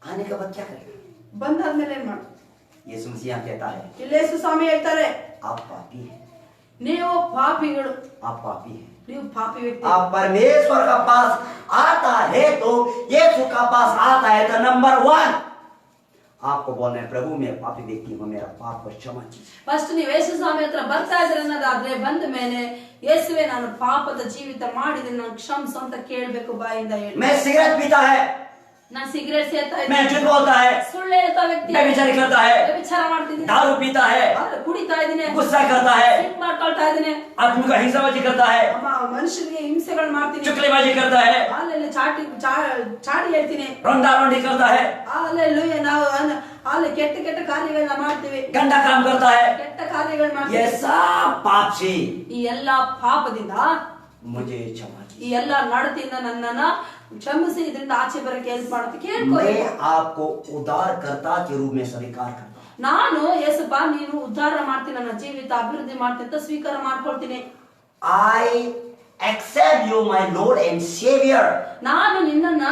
आने के बाद क्या करेगा? ಬಂದಾದ್ಮೇಲೆ ಏನ್ ಮಾಡಿ? यीशु मसीह यहाँ कहता है, ಇಲ್ಲಿ ಯೇಸು ಸ್ವಾಮಿ ಹೇಳ್ತಾರೆ, आप पापी हैं, ನೀವು ಪಾಪಿಗಳು, आप पापी हैं। ನೀವು ಪಾಪಿ ವ್ಯಕ್ತಿ. आप परमेश्वर का पास आता है तो यीशु का पास आता है तो नंबर 1 आपको बोलना है, प्रभु मैं पापी व्यक्ति हूँ, मेरा पाप को क्षमा कीजिए। ಫಸ್ಟ್ ನೀವು ಯೇಸು ಸ್ವಾಮಿ ಹತ್ರ ಬರ್ತಾ ಇದ್ರೆ ಅನ್ನೋದಾದ್ರೆ, ಬಂದ ಮೇಲೆ ಯೇಸುವೆ ನಾನು ಪಾಪದ ಜೀವಿತ ಮಾಡಿದ್ರೆ ನಾನು ಕ್ಷಮಿಸು ಅಂತ ಕೇಳ್ಬೇಕು ಬಾಯಿಂದ ಹೇಳಿ. मैं सिगरेट पीता है, ನಾನು ಸಿಗರೇಟ್ ಸೇರ್ತಾ मैं ಇದ್ದೀನಿ, झूठ बोलता है, ಸುಳ್ಳು ಹೇಳ್ತಾ ವ್ಯಕ್ತಿ, मैं व्यभिचार करता है, ವ್ಯಭಿಚಾರ ಮಾಡ್ತಿದ್ದೀನಿ, दारू पीता है, ಕುಡಿತಾ ಇದ್ದೀನಿ, गुस्सा करता है, ಸಿಟ್ಟು ಮಾಡ್ಕೊಳ್ತಾ ಇದ್ದೀನಿ, आदमी को हिंसाबाजी करता है, ಮನುಷ್ಯರಿಗೆ ಹಿಂಸೆಗಳು ಮಾಡ್ತೀನಿ, चुगलीबाजी करता है, ಅಲ್ಲೆಲ್ಲ ಚಾಡಿ ಹೇಳ್ತೀನಿ, रोंडा रोंडी करता है, ಅಲ್ಲೆಲ್ಲೂಯ್ಯ ನಾವು ಅಲ್ಲಿ ಕೆಟ್ಟ ಕೆಟ್ಟ ಕಾರ್ಯಗಳನ್ನ ಮಾಡ್ತೀವಿ, गंदा काम करता है, ಕೆಟ್ಟ ಕಾರ್ಯಗಳು ये ಮಾಡ್ತೀವಿ. सब पाप से ಈ ಎಲ್ಲಾ ಪಾಪದಿಂದ, मुझे क्षमा कीजिए। ಈ ಎಲ್ಲಾ ನಡತೆಯಿಂದ ನನ್ನನ್ನ ಕ್ಷಮಿಸಿ, ಇದರಿಂದ ಆಚೆ ಬರಕ್ಕೆ ಹೆಲ್ಪ್ ಮಾಡುತ್ತೆ ಕೇಳ್ಕೊ. मैं आपको उद्धारकर्ता के रूप में स्वीकार करता हूँ। ನಾನು ಯೇಸಪ್ಪ ನೀನು ಉದ್ಧಾರ ಮಾಡ್ತೀನಿ, ನನ್ನ ಜೀವಿತ ಅಭಿವೃದ್ಧಿ ಮಾಡ್ತೀನಿ ಅಂತ ಸ್ವೀಕಾರ ಮಾಡ್ಕೊಳ್ತೀನಿ. I accept you my Lord and Savior. ನಾನು ನಿನ್ನನ್ನ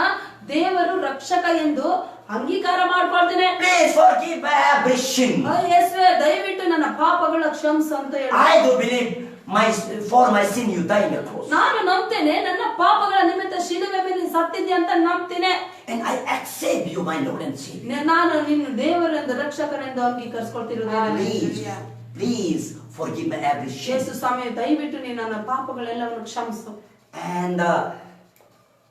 ದೇವರು ರಕ್ಷಕ ಎಂದು ಅಂಗೀಕಾರ ಮಾಡ್ಕೊಳ್ತೀನಿ. Please forgive my every sin. ಯೇಸುವೆ ದಯವಿಟ್ಟು ನನ್ನ ಪಾಪಗಳ ಕ್ಷಮಿಸು ಅಂತ ಹೇಳಿ. I do believe for my sin you died on the cross. ನಾನು ನಂಬ್ತೇನೆ, ನನ್ನ ಪಾಪಗಳ ನಿಮಿತ್ತ ಶಿಲುಬೆ ಮೇಲೆ ಸತ್ತಿದ್ದೆ ಅಂತ ನಂಬ್ತೇನೆ. And I accept you my Lord and Savior. ನಾನು ನಿನ್ನ ದೇವರೆಂದು ರಕ್ಷಕರೆಂದು ಅಂಗೀಕರಿಸಿಕೊಳ್ತಿರೋದು. Please forgive my every sin. ಯೇಸು ಸ್ವಾಮಿ ದಯವಿಟ್ಟು ನೀನು ನನ್ನ ಪಾಪಗಳೆಲ್ಲವನ್ನು ಕ್ಷಮಿಸು. And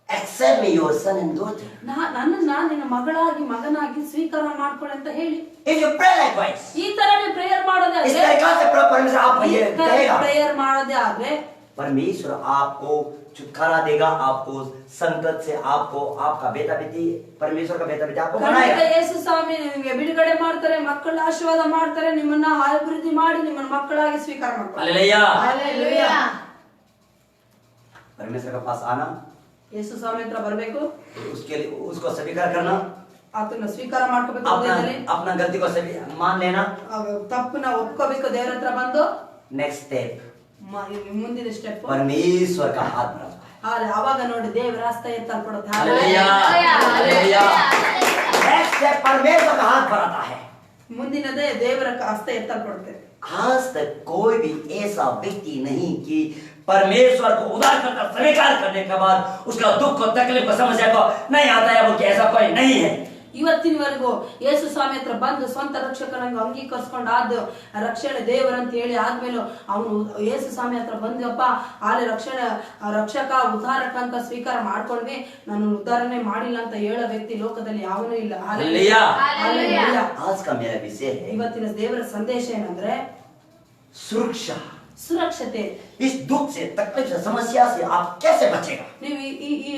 accept me your son and daughter. ನನ್ನನ್ನ ನಿನ್ನ ಮಗಳಾಗಿ ಮಗನಾಗಿ ಸ್ವೀಕಾರ ಮಾಡ್ಕೊಳ್ಳಿ ಅಂತ ಹೇಳಿ. If you pray likewise, ಈ ತರ ನೀವು ಪ್ರೇಯರ್ ಮಾಡೋದೇ इस ಆದ್ರೆ, तरीका से परमेश्वर आपको ये कहेगा, ಪ್ರೇಯರ್ ಮಾಡೋದೇ ಆದ್ರೆ परमेश्वर आपको छुटकारा देगा, आपको संकट से, आपको आपका बेटा बेटी, परमेश्वर का बेटा बेटी आपको ಖಂಡಿತ बनाएगा। ಯೇಸು ಸ್ವಾಮಿ ನಿಮಗೆ ಬಿಡುಗಡೆ ಮಾಡ್ತಾರೆ, ಮಕ್ಕಳ ಆಶೀರ್ವಾದ ಮಾಡ್ತಾರೆ, ನಿಮ್ಮನ್ನ ಅಭಿವೃದ್ಧಿ ಮಾಡಿ ನಿಮ್ಮನ್ನ ಮಕ್ಕಳಾಗಿ ಸ್ವೀಕಾರ ಮಾಡ್ತಾರೆ. हालेलुया। ಹಾಲೆಲೂಯಾ. परमेश्वर के पास आना, ಯೇಸು ಸ್ವಾಮಿ ಹತ್ರ ಬರಬೇಕು, उसके लिए उसको स्वीकार करना, ಆತನ ಸ್ವೀಕಾರ ಮಾಡ್ಕೋಬೇಕು, अपना ಹೃದಯದಲ್ಲಿ अपना गलती को मान लेना। ತಪ್ಪನ್ನ ಒಪ್ಕೋಬೇಕು, ದೇವರ ಹತ್ರ ಬಂದು नेक्स्ट स्टेप ಮುಂದಿನ ಸ್ಟೆಪ್ परमेश्वर का हाथ बढ़ाता है। ಅವಾಗ ನೋಡಿ ದೇವರ ಹಸ್ತ ಎತ್ತಲ್ಪಡುತ್ತೆ. हालेलुया। हालेलुया। नेक्स्ट स्टेप परमेश्वर का हाथ बढ़ाता है। ಮುಂದಿನದೇ ದೇವರ ಹಸ್ತ ಎತ್ತಲ್ಪಡುತ್ತೆ. आज तक कोई भी ऐसा व्यक्ति नहीं कि परमेश्वर को उद्धारकर्ता स्वीकार करने के बाद उसका दुख को तकलीफ को समस्या को नहीं आता है, वो ऐसा कोई नहीं है। ಇವತ್ತಿನವರೆಗೂ ಯೇಸು ಸ್ವಾಮಿ ಹತ್ರ ಬಂದು ಸ್ವಂತ ರಕ್ಷಕನಂಗ ಅಂಗೀಕರಿಸ್ಕೊಂಡು ಆದ ರಕ್ಷಣೆ ದೇವರಂತ ಹೇಳಿ ಆದ್ಮೇಲೆ ಅವನು ಯೇಸು ಸ್ವಾಮಿ ಹತ್ರ ಬಂದಪ್ಪ ಅಲ್ಲಿ ರಕ್ಷಕ ಉದ್ಧಾರಕ ಅಂತ ಸ್ವೀಕಾರ ಮಾಡ್ಕೊಂಡ್ವಿ, ನಾನು ಉದ್ಧಾರನೆ ಮಾಡಿಲ್ಲ ಅಂತ ಹೇಳೋ ವ್ಯಕ್ತಿ ಲೋಕದಲ್ಲಿ ಯಾವನೂ ಇಲ್ಲ. हालेलुया। ಹಾಲೆಲೂಯಾ. आज का मेरा विषय है ಇವತ್ತಿನ ದೇವರ ಸಂದೇಶ ಏನಂದ್ರೆ सुरक्षा। ಸುರಕ್ಷತೆ. इस दुख से, तकलीफ से, समस्या से आप कैसे बचेगा? ನೀವು ಈ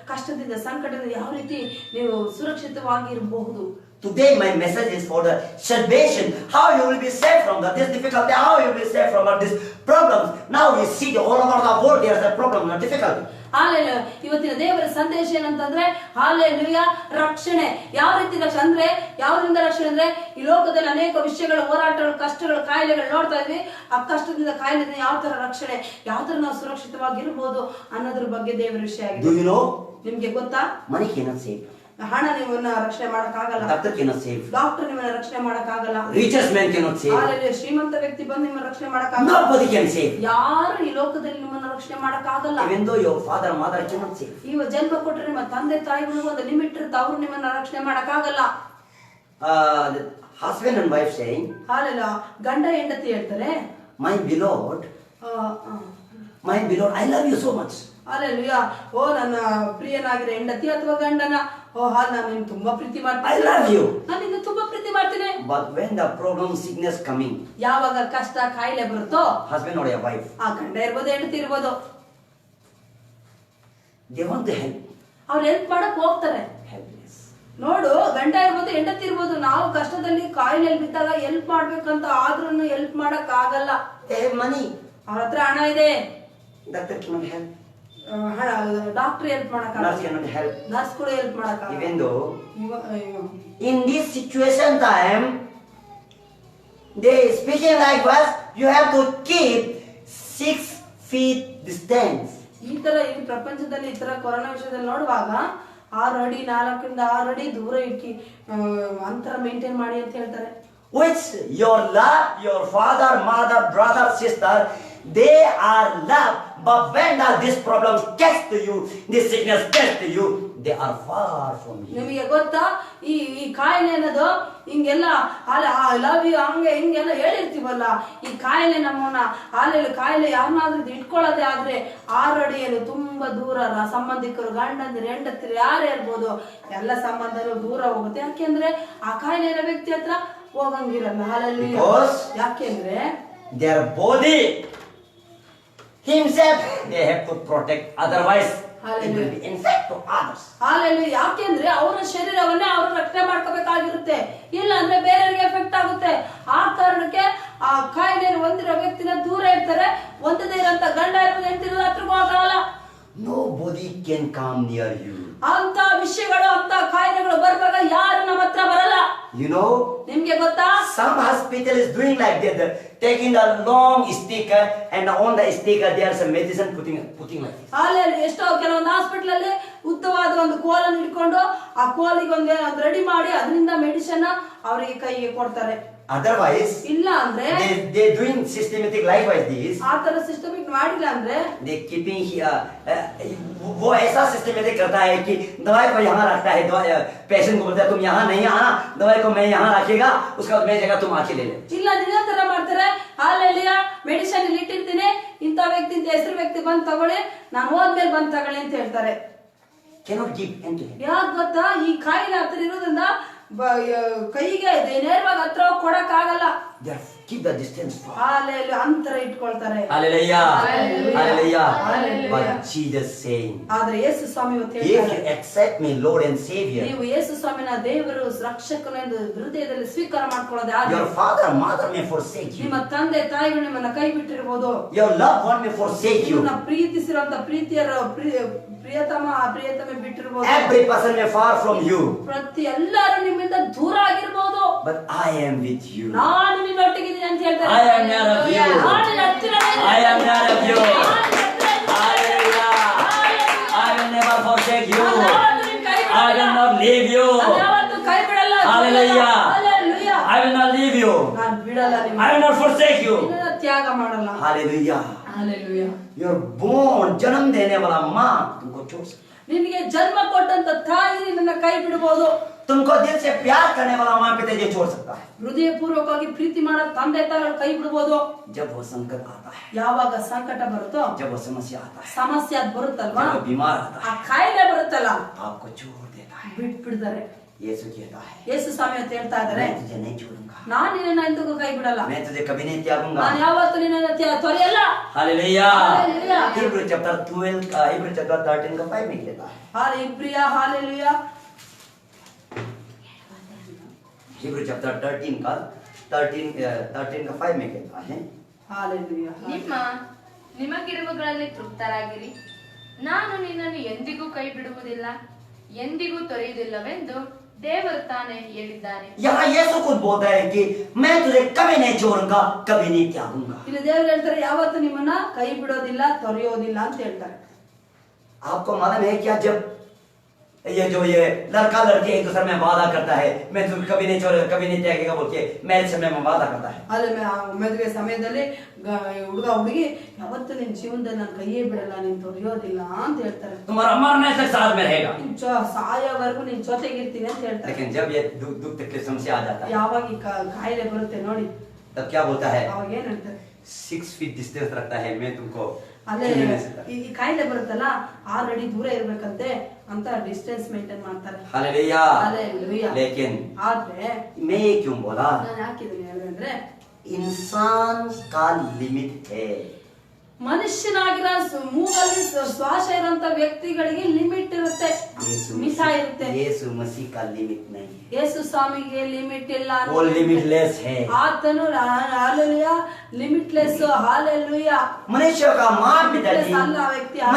ಕಷ್ಟದಿಂದ ಸಂಕಟದಿಂದ ಯಾವ ರೀತಿ ನೀವು ಸುರಕ್ಷಿತವಾಗಿ ಇರಬಹುದು. Today my message is for the salvation. How you will be saved from this difficulty, how you will be saved from these problems. Now we see all over the world there is a problem and difficulty. Hallelujah. ಇವತ್ತಿನ ದೇವರ ಸಂದೇಶ ಏನಂತಂದ್ರೆ hallelujah, ರಕ್ಷಣೆ. ಯಾವ ರೀತಿ ರಕ್ಷಣೆ ಅಂದ್ರೆ, ಯಾವ್ದ್ರಿಂದ ರಕ್ಷಣೆ ಅಂದ್ರೆ, ಈ ಲೋಕದಲ್ಲಿ ಅನೇಕ ವಿಷಯಗಳು, ಹೋರಾಟಗಳು, ಕಷ್ಟಗಳು, ಕಾಯಿಲೆಗಳು ನೋಡ್ತಾ ಇದ್ವಿ. ಆ ಕಷ್ಟದಿಂದ ಕಾಯಿಲೆಯಿಂದ ಯಾವ ತರ ರಕ್ಷಣೆ, ಯಾವ ತರ ನಾವು ಸುರಕ್ಷಿತವಾಗಿರ್ಬೋದು ಅನ್ನೋದ್ರ ಬಗ್ಗೆ ದೇವರ ವಿಷಯ ಆಗಿದೆ. Do you know? ನಿಮ್ಗೆ ಗೊತ್ತಾ? Money cannot save. ಹಣ ನಿಮ್ಮನ್ನ ರಕ್ಷಣೆ ಮಾಡಕ್ಕಾಗಲ್ಲ. Doctor cannot save. ಡಾಕ್ಟರ್ ನಿಮ್ಮನ್ನ ರಕ್ಷಣೆ ಮಾಡಕ್ಕಾಗಲ್ಲ. Richest man cannot save. Hallelujah. ಶ್ರೀಮಂತ ವ್ಯಕ್ತಿ ಬಂದು ನಿಮ್ಮನ್ನ ರಕ್ಷಣೆ ಮಾಡಕ್ಕಾಗಲ್ಲ. Nobody can save. ಯಾರು ಈ ಲೋಕದಲ್ಲಿ ನಿಮ್ಮನ್ನ ರಕ್ಷಣೆ ಮಾಡಕ್ಕಾಗಲ್ಲ. Even though your father mother cannot save. ಇವ ಜನ್ಮ ಕೊಟ್ಟರೆ ನಿಮ್ಮ ತಂದೆ ತಾಯಿಗಳು ಒಂದು ಲಿಮಿಟ್ ಇರುತ್ತೆ, ಅವ್ರು ನಿಮ್ಮನ್ನ ರಕ್ಷಣೆ ಮಾಡಕ್ಕಾಗಲ್ಲ. The husband and wife saying, hallelujah. ಗಂಡ ಹೆಂಡತಿ ಹೇಳ್ತಾರೆ, my beloved, I love you so much. Hallelujah. ಓ ನನ್ನ ಪ್ರಿಯನಾಗಿರೋ ಹೆಂಡತಿ ಅಥವಾ ಗಂಡನ, ಓ ನಾನು ನಿನ್ನ ತುಂಬಾ ಪ್ರೀತಿ ಮಾಡ್ತೀನಿ. I love you. ನಾನು ನಿನ್ನ ತುಂಬಾ ಪ್ರೀತಿ ಮಾಡ್ತೀನಿ. But when the problem, sickness coming, ಯಾವಾಗ ಕಷ್ಟ ಕಾಯಿಲೆ ಬರುತ್ತೋ, husband or your wife, ಆ ಗಂಡ ಇರ್ಬೋದು ಹೆಂಡತಿ ಇರ್ಬೋದು, they want to help. ಅವ್ರು ಹೆಲ್ಪ್ ಮಾಡಕ್ ಹೋಗ್ತಾರೆ. Helpless. ನೋಡು, ಗಂಡ ಇರ್ಬೋದು ಹೆಂಡತಿ ಇರ್ಬೋದು, ನಾವು ಕಷ್ಟದಲ್ಲಿ ಕಾಯಿಲೆಯಲ್ಲಿ ಬಿದ್ದಾಗ ಹೆಲ್ಪ್ ಮಾಡ್ಬೇಕಂತ ಆದ್ರೂ ಹೆಲ್ಪ್ ಮಾಡಕ್ ಆಗಲ್ಲ. They have money. ಅವ್ರ ಹತ್ರ ಹಣ ಇದೆ, Doctor cannot help. Doctor help ಮಾಡಕ್ Nurse cannot help. ನರ್ಸ್ ಕೂಡ ಹೆಲ್ಪ್ ಮಾಡಕ್ Even though in this situation time, they speaking like us, you have to keep 6 feet distance. ಈ ತರ ಈ ಪ್ರಪಂಚದಲ್ಲಿ ಈ ತರ ಕೊರೋನಾ ವಿಷಯದಲ್ಲಿ ನೋಡುವಾಗ 6 ಅಡಿ 4 ಅಡಿ ದೂರ ಇಕ್ಕಿ ಅಂತರ ಮೇಂಟೈನ್ ಮಾಡಿ ಅಂತ ಹೇಳ್ತಾರೆ. Which your love, your father, mother, brother, sister, they are love. But when this problem gets to you, this sickness gets to you, they are far from you. ನಿಮಗೆ ಗೊತ್ತಾ, ಈ ಕಾಯಿಲೆ ಅನ್ನೋದು ಹಿಂಗೆಲ್ಲ ಐ ಲವ್ ಯು ಹಂಗೆ ಹಿಂಗೆಲ್ಲ ಹೇಳಿರ್ತೀವಲ್ಲ, ಈ ಕಾಯಿಲೆ ನಮ್ಮನ್ನ ಕಾಯಿಲೆ ಯಾರನ್ನಾದ್ರೂ ಇಟ್ಕೊಳ್ಳೋದೇ ಆದ್ರೆ 6 ಅಡಿಯಲ್ಲಿ ತುಂಬಾ ದೂರ ಸಂಬಂಧಿಕರು, ಗಂಡಂದಿರು, ಹೆಂಡತಿರು ಯಾರೇ ಇರ್ಬೋದು, ಎಲ್ಲ ಸಂಬಂಧಗಳು ದೂರ ಹೋಗುತ್ತೆ. ಯಾಕೆಂದ್ರೆ ಆ ಕಾಯಿಲೆ ಇರೋ ವ್ಯಕ್ತಿ ಹತ್ರ ಹೋಗಂಗಿರಲ್ಲ. ಹಾಲೆಲೂಯಾ. ಯಾಕೆಂದ್ರೆ their body himself they have to protect, otherwise it will be infect to others. Hallelujah. ಯಾಕೆಂದ್ರೆ ಅವರ ಶರೀರವನ್ನೇ ಅವರು ರಕ್ಷಣೆ ಮಾಡ್ಕೋಬೇಕಾಗಿರುತ್ತೆ, ಇಲ್ಲ ಅಂದ್ರೆ ಬೇರೆಯವರಿಗೆ ಎಫೆಕ್ಟ್ ಆಗುತ್ತೆ. ಆ ಕಾರಣಕ್ಕೆ ಆ ಕಾಯಿಲೆ ಹೊಂದಿರೋ ವ್ಯಕ್ತಿನ ದೂರ ಇರ್ತಾರೆ. ಒಂದದೇ ಇರೋಂತ ಗಂಡ ಇರೋದು ಹೆಂಡತಿರೋ ಹತ್ರಕ್ಕೂ ಹೋಗಲ್ಲ. Nobody can come near you. ಅಂತ ವಿಷಯಗಳು, ಅಂತ ಕಾಯಿಲೆಗಳು ಬರುವಾಗ ಯಾರು ನಮ್ಮ ಹತ್ರ ಬರಲ್ಲ. You know, ನಿಮ್ಗೆ ಗೊತ್ತಾ, some hospital is doing like that, taking a long sticker and on the sticker there is a medicine putting like this. Hallelujah. ಎಷ್ಟೋ ಕೆಲವೊಂದು ಹಾಸ್ಪಿಟಲ್ ಅಲ್ಲಿ ಉದ್ದವಾದ ಒಂದು ಕೋಲನ್ನು ಇಟ್ಕೊಂಡು ಆ ಕೋಲಿಗೆ ಒಂದು ರೆಡಿ ಮಾಡಿ ಅದರಿಂದ ಮೆಡಿಸಿನ್ ಅವರಿಗೆ ಕೈಗೆ ಕೊಡ್ತಾರೆ. Otherwise, ಇಲ್ಲ ಅಂದ್ರೆ they doing systematic likewise this. ಆ ತರ ಸಿಸ್ಟಮಿಕ್ ಮಾಡಿಲ್ಲ ಅಂದ್ರೆ they keeping वो ऐसा सिस्टमेटिक करता है कि दवाई को यहाँ रखता है, दवाई पेशेंट को बोलता है तुम यहाँ नहीं आना, दवाई को मैं यहाँ रखेगा, उसका मैं जगह तुम आके ले ले. ಇಲ್ಲ ನಿನ್ನ ತರ ಮಾಡ್ತಾರೆ. ಹಾಲೆಲೂಯಾ. ಮೆಡಿಸಿನ್ ಇಲ್ಲಿ ಇಟ್ಟಿರ್ತೀನಿ, ಇಂಥ ವ್ಯಕ್ತಿ ಇಂಥ ಹೆಸರು ವ್ಯಕ್ತಿ ಬಂದ್ ತಗೊಳ್ಳಿ, ನಾನು ಹೋದ್ಮೇಲೆ ಬಂದ್ ತಗೊಳ್ಳಿ ಅಂತ ಹೇಳ್ತಾರೆ. Cannot give hand to hand. ಯಾಕೆ ಗೊತ್ತಾ, ಈ ಕಾಯಿಲೆ ಹತ್ರ ಇರೋದ್ರಿಂದ ಕೈಗೆ ನೇರವಾಗಿ ಹತ್ರ ಕೊಡಕ್ ಆಗಲ್ಲ. Keep the distance far. Hallelujah. ಅಂತರ ಇಟ್ಕೊಳ್ತಾರೆ. Hallelujah. Hallelujah. Hallelujah. But Jesus saying, ಆದ್ರೆ ಯೇಸು ಸ್ವಾಮಿ ಇವತ್ತು if you ಹೇಳ್ತಾರೆ, accept me Lord and Savior, ನೀವು ಯೇಸು ಸ್ವಾಮಿನ ದೇವರು ರಕ್ಷಕನೆಂದು ಹೃದಯದಲ್ಲಿ ಸ್ವೀಕಾರ ಮಾಡ್ಕೊಳ್ಳೋದೇ ಆದ್ರೆ, your father mother may forsake you, ನಿಮ್ಮ ತಂದೆ ತಾಯಿಗಳು ನಿಮ್ಮನ್ನ ಕೈ ಬಿಟ್ಟಿರ್ಬೋದು, your loved one may forsake you, ನಿಮ್ಮನ್ನ ಪ್ರೀತಿಸಿರುವಂತ ಪ್ರಿಯತಮೆ ಬಿಟ್ಟಿರ್ಬೋದು, every person may far from you, ಪ್ರತಿ ಎಲ್ಲರೂ ನಿಮ್ಮಿಂದ ದೂರ ಆಗಿರ್ಬೋದು. but I am with you. ನಾನು ನಿನ್ನೊಟ್ಟಿಗಿದ್ದೀನಿ ಅಂತ ಹೇಳ್ತಾರೆ. I am near of you. ನಾನು ನಿನ್ನ ಹತ್ತಿರನೇ ಇದ್ದೀನಿ. I am near of you. ನಾನು ನಿನ್ನ ಹತ್ತಿರ ಇದ್ದೀನಿ. Hallelujah. I will never forsake you. ನಾನು ಯಾವತ್ತೂ ನಿನ್ನ ಕೈ I ಬಿಡಲ್ಲ. will not leave you. ನಾನು ಯಾವತ್ತೂ ಕೈ ಬಿಡಲ್ಲ. Hallelujah. Hallelujah. I will not leave you. ನಾನು ಬಿಡಲ್ಲ I ನಿಮ್ಮನ್ನ. will not forsake you. ನಿನ್ನನ್ನ ತ್ಯಾಗ ಮಾಡಲ್ಲ. Hallelujah. Hallelujah. Your born जन्म देने वाला माँ तुमको छोड़ सकता है. ನಿನಗೆ ಜನ್ಮ ಕೊಟ್ಟಂತ ತಾಯಿ ನಿನ್ನ ಕೈ ಬಿಡಬಹುದು. तुमको दिल से प्यार करने वाला माँ पिता ये छोड़ सकता है. ಹೃದಯ ಪೂರ್ವಕವಾಗಿ ಪ್ರೀತಿ ಮಾಡೋ ತಂದೆ ತಾಯಿಗಳು ಕೈ ಬಿಡಬಹುದು. जब वो संकट आता है, ಯಾವಾಗ ಸಂಕಟ ಬರುತ್ತೋ, जब वो समस्या आता है, ಸಮಸ್ಯೆ ಅದ್ ಬರುತ್ತಲ್ವಾ, जब वो बीमार आता ಆ है, ಕಾಯಿಲೆ ಬರುತ್ತಲ್ಲ, आपको छोड़ देता है. ಬಿಟ್ಬಿಡ್ತಾರೆ. यीशु कहता है, ಯೇಸು ಸ್ವಾಮಿ ಅಂತ ಹೇಳ್ತಾ ಇದಾರೆ, मैं तुझे नहीं छोड़ूंगा, ನಾನ್ ನಿನ್ನ ಎಂದಿಗೂ ಕೈ ಬಿಡಲ್ಲ, मैं तुझे कभी नहीं त्यागूंगा. ನಾನು ಯಾವತ್ತೂ ನಿನ್ನ ತೊರೆಯಲ್ಲ. हालेलुया. Hallelujah. Hebrew chapter 12 का Hebrew chapter 13 का 5 में कहता है. ಹಾಲೆಲೂಯಾ. ಹಾಲೆಲೂಯಾ. Hebrew chapter 13 का 5 में कहता है. ಹಾಲೆಲೂಯಾ. ನಿಮಗಿರುವಗಳಲ್ಲಿ ತೃಪ್ತರಾಗಿರಿ, ನಾನು ನಿನ್ನನ್ನು ಎಂದಿಗೂ ಕೈ ಬಿಡುವುದಿಲ್ಲ, ಎಂದಿಗೂ ತೊರೆಯುವುದಿಲ್ಲವೆಂದು ದೇವರು ತಾನೇ ಹೇಳಿದ್ದಾನೆ. यहाँ यीशु खुद बोलता है कि मैं तुझे कभी नहीं छोड़ूंगा, कभी नहीं त्यागूंगा. ಇಲ್ಲಿ ದೇವರು ಹೇಳ್ತಾರೆ, ಯಾವತ್ತೂ ನಿಮ್ಮನ್ನ ಕೈ ಬಿಡೋದಿಲ್ಲ, ತೊರೆಯೋದಿಲ್ಲ ಅಂತ ಹೇಳ್ತಾರೆ. आपको मालूम है क्या, जब ये लड़का लड़की एक दूसरे में वादा करता है, मैं तुझे कभी नहीं छोड़ेगा, कभी नहीं त्यागेगा बोल के मैरिज समय में वादा करता है। ಅಲ್ಲಿ ಮದುವೆ ಸಮಯದಲ್ಲಿ ಹುಡುಗ ಹುಡುಗಿ ಯಾವತ್ತು ನಿನ್ ಜೀವನದಲ್ಲಿ ನನ್ನ ಕೈಯೇ ಬಿಡಲ್ಲ, ನೀನ್ ತೊರೆಯೋದಿಲ್ಲ ಅಂತ ಹೇಳ್ತಾರೆ. तुम्हारा मरने तक साथ में रहेगा। ಸಾಯೋವರೆಗೂ ನಿನ್ ಜೊತೆಗಿರ್ತೀನಿ ಅಂತ ಹೇಳ್ತಾರೆ. लेकिन जब ये दुख तकलीफ समस्या आ जाता है, ಯಾವಾಗ ಈ ಕಾಯಿಲೆ ಬರುತ್ತೆ ನೋಡಿ, तब क्या बोलता है? ಅವಾಗ ಏನ್ ಹೇಳ್ತಾರೆ? 6 feet डिस्टेंस रखता है, मैं तुमको ಅದೇ ಈ ಕಾಯಿಲೆ ಬರುತ್ತಲ್ಲ 6 ಅಡಿ ದೂರ ಇರ್ಬೇಕಂತೆ ಅಂತ ಡಿಸ್ಟೆನ್ಸ್ ಮೇಂಟೈನ್ ಮಾಡ್ತಾರೆ. हालेलुया। हालेलुया। लेकिन ಆದ್ರೆ मैं ये क्यों बोला? ನಾನು ಯಾಕಿದ್ದೀನಿ ಅಂದ್ರೆ इंसान का लिमिट है। ಮನುಷ್ಯನಾಗಿರೋ ಮೂಗಲ್ಲಿ ಶ್ವಾಸ ಇರುವಂತ ವ್ಯಕ್ತಿಗಳಿಗೆ ಲಿಮಿಟ್ ಇರುತ್ತೆ, ಮಿತ ಇರುತ್ತೆ. यीशु मसीह का लिमिट नहीं है, ಯೇಸು ಸ್ವಾಮಿಗೆ ಲಿಮಿಟ್ ಇಲ್ಲ, वो लिमिटलेस है। ಆತನು ಹಾಲೆಲೂಯಾ ಲಿಮಿಟ್ಲೆಸ್. ಹಾಲೆಲೂಯಾ। मनुष्य का माँ पिताजी,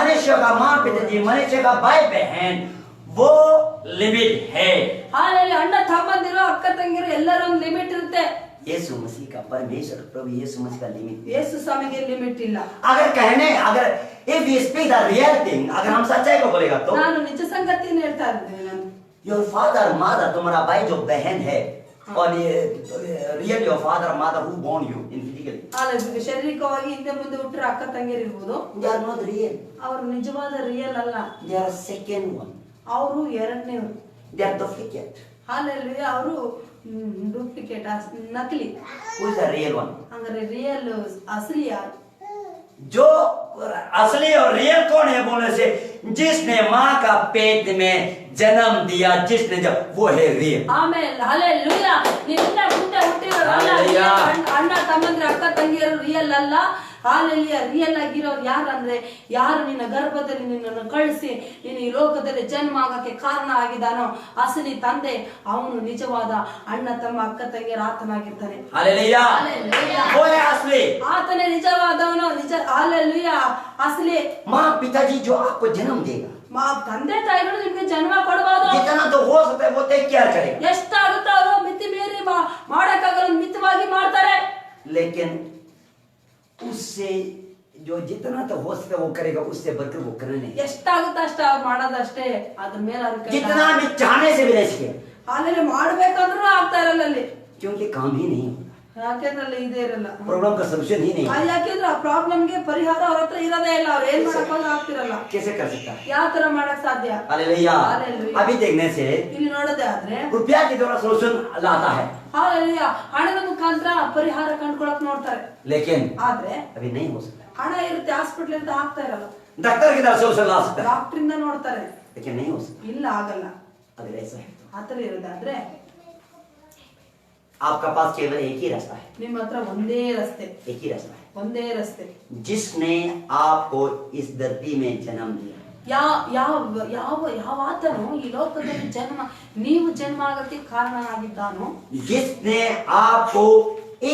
मनुष्य का माँ पिताजी, मनुष्य का भाई बहन, वो लिमिट है। ಹಾಲೆಲೂಯಾ। ಅಣ್ಣ ತಮ್ಮಂದಿರು ಅಕ್ಕ ತಂಗಿರು ಎಲ್ಲರ ಒಂದು ಲಿಮಿಟ್ ಇರುತ್ತೆ. यीशु मसीह का परमेश्वर प्रभु यीशु मसीह का लिमिट, ಯೇಸು ಸ್ವಾಮಿಗೆ ಲಿಮಿಟ್ ಇಲ್ಲ. अगर if we speak the real thing, अगर हम सच्चाई को बोलेगा तो ನಾನು ನಿಜ ಸಂಗತಿಯನ್ನು ಹೇಳ್ತಾ ಇದ್ದೀನಿ. ನಾನು योर फादर मदर, तुम्हारा भाई जो बहन है, और ये real your father mother who born you in physically, hallelujah. ಶಾರೀರಿಕವಾಗಿ ಹಿಂದೆ ಮುಂದೆ ಹುಟ್ಟಿರೋ ಅಕ್ಕ ತಂಗಿಯರು ಇರ್ಬೋದು, they are not real, ಅವರು ನಿಜವಾದ ರಿಯಲ್ ಅಲ್ಲ, they are second one, ಅವರು ಎರಡನೇವರು. they are duplicate. ಹಾಲೆಲೂಯಾ। ಅವರು ಡೂಪ್ಲಿಕೇಟ್, ನಕಲಿ. Who is the real one? ಹಂಗಾರೆ ರಿಯಲ್ ಅಸಲಿ ಯಾರು? जो असली और रियल कौन है बोलने से, जिसने माँ का पेट में जन्म दिया, जिसने जब, वो है रियल। ಆಮೇಲೆ ಹಾಲೆಲೂಯಾ, ನಿನ್ನ ಮುಂದೆ ಹುಟ್ಟಿರೋರಲ್ಲ, ಹಾಲೆಲೂಯಾ. ಅಣ್ಣ ತಮ್ಮಂದ್ರೆ ಅಕ್ಕ ತಂಗಿಯರು ರಿಯಲ್ ಅಲ್ಲ. ಹಾಲೆಲೂಯಾ। ರಿಯಲ್ ಆಗಿರೋರು ಯಾರಂದ್ರೆ, ಯಾರು ನಿನ್ನ ಗರ್ಭದಲ್ಲಿ ನಿನ್ನನ್ನು ಕಳಿಸಿ ನೀನು ಈ ಲೋಕದಲ್ಲಿ ಜನ್ಮ ಆಗಕ್ಕೆ ಕಾರಣ ಆಗಿದ್ದಾನೋ ಅಸಲಿ ತಂದೆ, ಅವನು ನಿಜವಾದ ಅಣ್ಣ ತಮ್ಮ ಅಕ್ಕ ತಂಗಿಯರ ಆತನಾಗಿರ್ತಾನೆ. Hallelujah, hallelujah. वो है असली। ಆತನೇ ನಿಜವಾದವನು, ನಿಜ. ಹಾಲೆಲೂಯಾ। ಅಸಲಿ माँ पिताजी जो आपको जन्म देगा, ತಂದೆ ತಾಯಿಗಳು ನಿಮ್ಗೆ ಜನ್ಮ ಕೊಡಬಹುದು. जितना तो हो सकता है वो तय क्या करेगा, ಎಷ್ಟಾಗುತ್ತೋ ಅವರು ಮಿತಿ ಮೀರಿ ಮಾಡಕ್ಕಾಗಲ್ಲ, ಮಿತವಾಗಿ ಮಾಡ್ತಾರೆ. लेकिन उससे जो जितना तो हो सकता है वो करेगा, उससे बढ़कर वो करना नहीं। ಎಷ್ಟಾಗುತ್ತೋ ಅಷ್ಟೇ ಅವ್ರು ಮಾಡೋದಷ್ಟೇ, ಅದ್ರ ಮೇಲೆ ಅವ್ರ ಕೈ जितना भी चाहने से भी नहीं सके, ಹಾಲೆಲೂಯಾ ಮಾಡ್ಬೇಕಂದ್ರೂ ಆಗ್ತಾ ಇರಲ್ಲ ಅಲ್ಲಿ. क्योंकि काम ही नहीं होता, ಯಾಕೆಂದ್ರೆ ಅಲ್ಲಿ ಇದೇ ಇರಲ್ಲ, प्रॉब्लम का सलूशन ही नहीं है। ಯಾಕೆಂದ್ರೆ ಆ ಪ್ರಾಬ್ಲಮ್ಗೆ ಪರಿಹಾರ ಅವ್ರ ಹತ್ರ ಇರೋದೇ ಇಲ್ಲ. ಅವ್ರು ಏನ್ ಮಾಡಕ್ ಆಗ್ತಿರಲ್ಲ. कैसे कर सकता है? ಯಾವ ತರ ಮಾಡಕ್ ಸಾಧ್ಯ? हालेलुया। हालेलुया। अभी देखने से ಇಲ್ಲಿ ನೋಡೋದೇ ಆದ್ರೆ रुपया के द्वारा सलूशन लाता है, ಹಾಲೆಲೂಯಾ ಹಣದ ಮುಖಾಂತರ ಪರಿಹಾರ ಕಂಡ್ಕೊಳಕ್ ನೋಡ್ತಾರೆ. लेकिन ಆದ್ರೆ अभी नहीं हो सकता। ಹಣ ಇರುತ್ತೆ, ಹಾಸ್ಪಿಟಲ್ ಅಂತ ಆಗ್ತಾ ಇರಲ್ಲ. डॉक्टर की द्वारा सलूशन ला सकता है, ಡಾಕ್ಟರ್ ಇಂದ ನೋಡ್ತಾರೆ, लेकिन नहीं हो सकता। ಇಲ್ಲ ಆಗಲ್ಲ. अगर ऐसा है तो ಆತರ ಇರೋದಾದ್ರೆ आपका पास केवल एक ही रास्ता है, ನಿಮ್ಮ ಹತ್ರ ಒಂದೇ ರಸ್ತೆ, एक ही रास्ता है। ಒಂದೇ ರಸ್ತೆ. जिसने आपको इस धरती में जन्म दिया, ಯಾವ ಆತನು ಈ ಲೋಕದಲ್ಲಿ ನೀವು ಜನ್ಮ ಆಗಕ್ಕೆ ಕಾರಣನಾಗಿದ್ದಾನೋ, जिसने आपको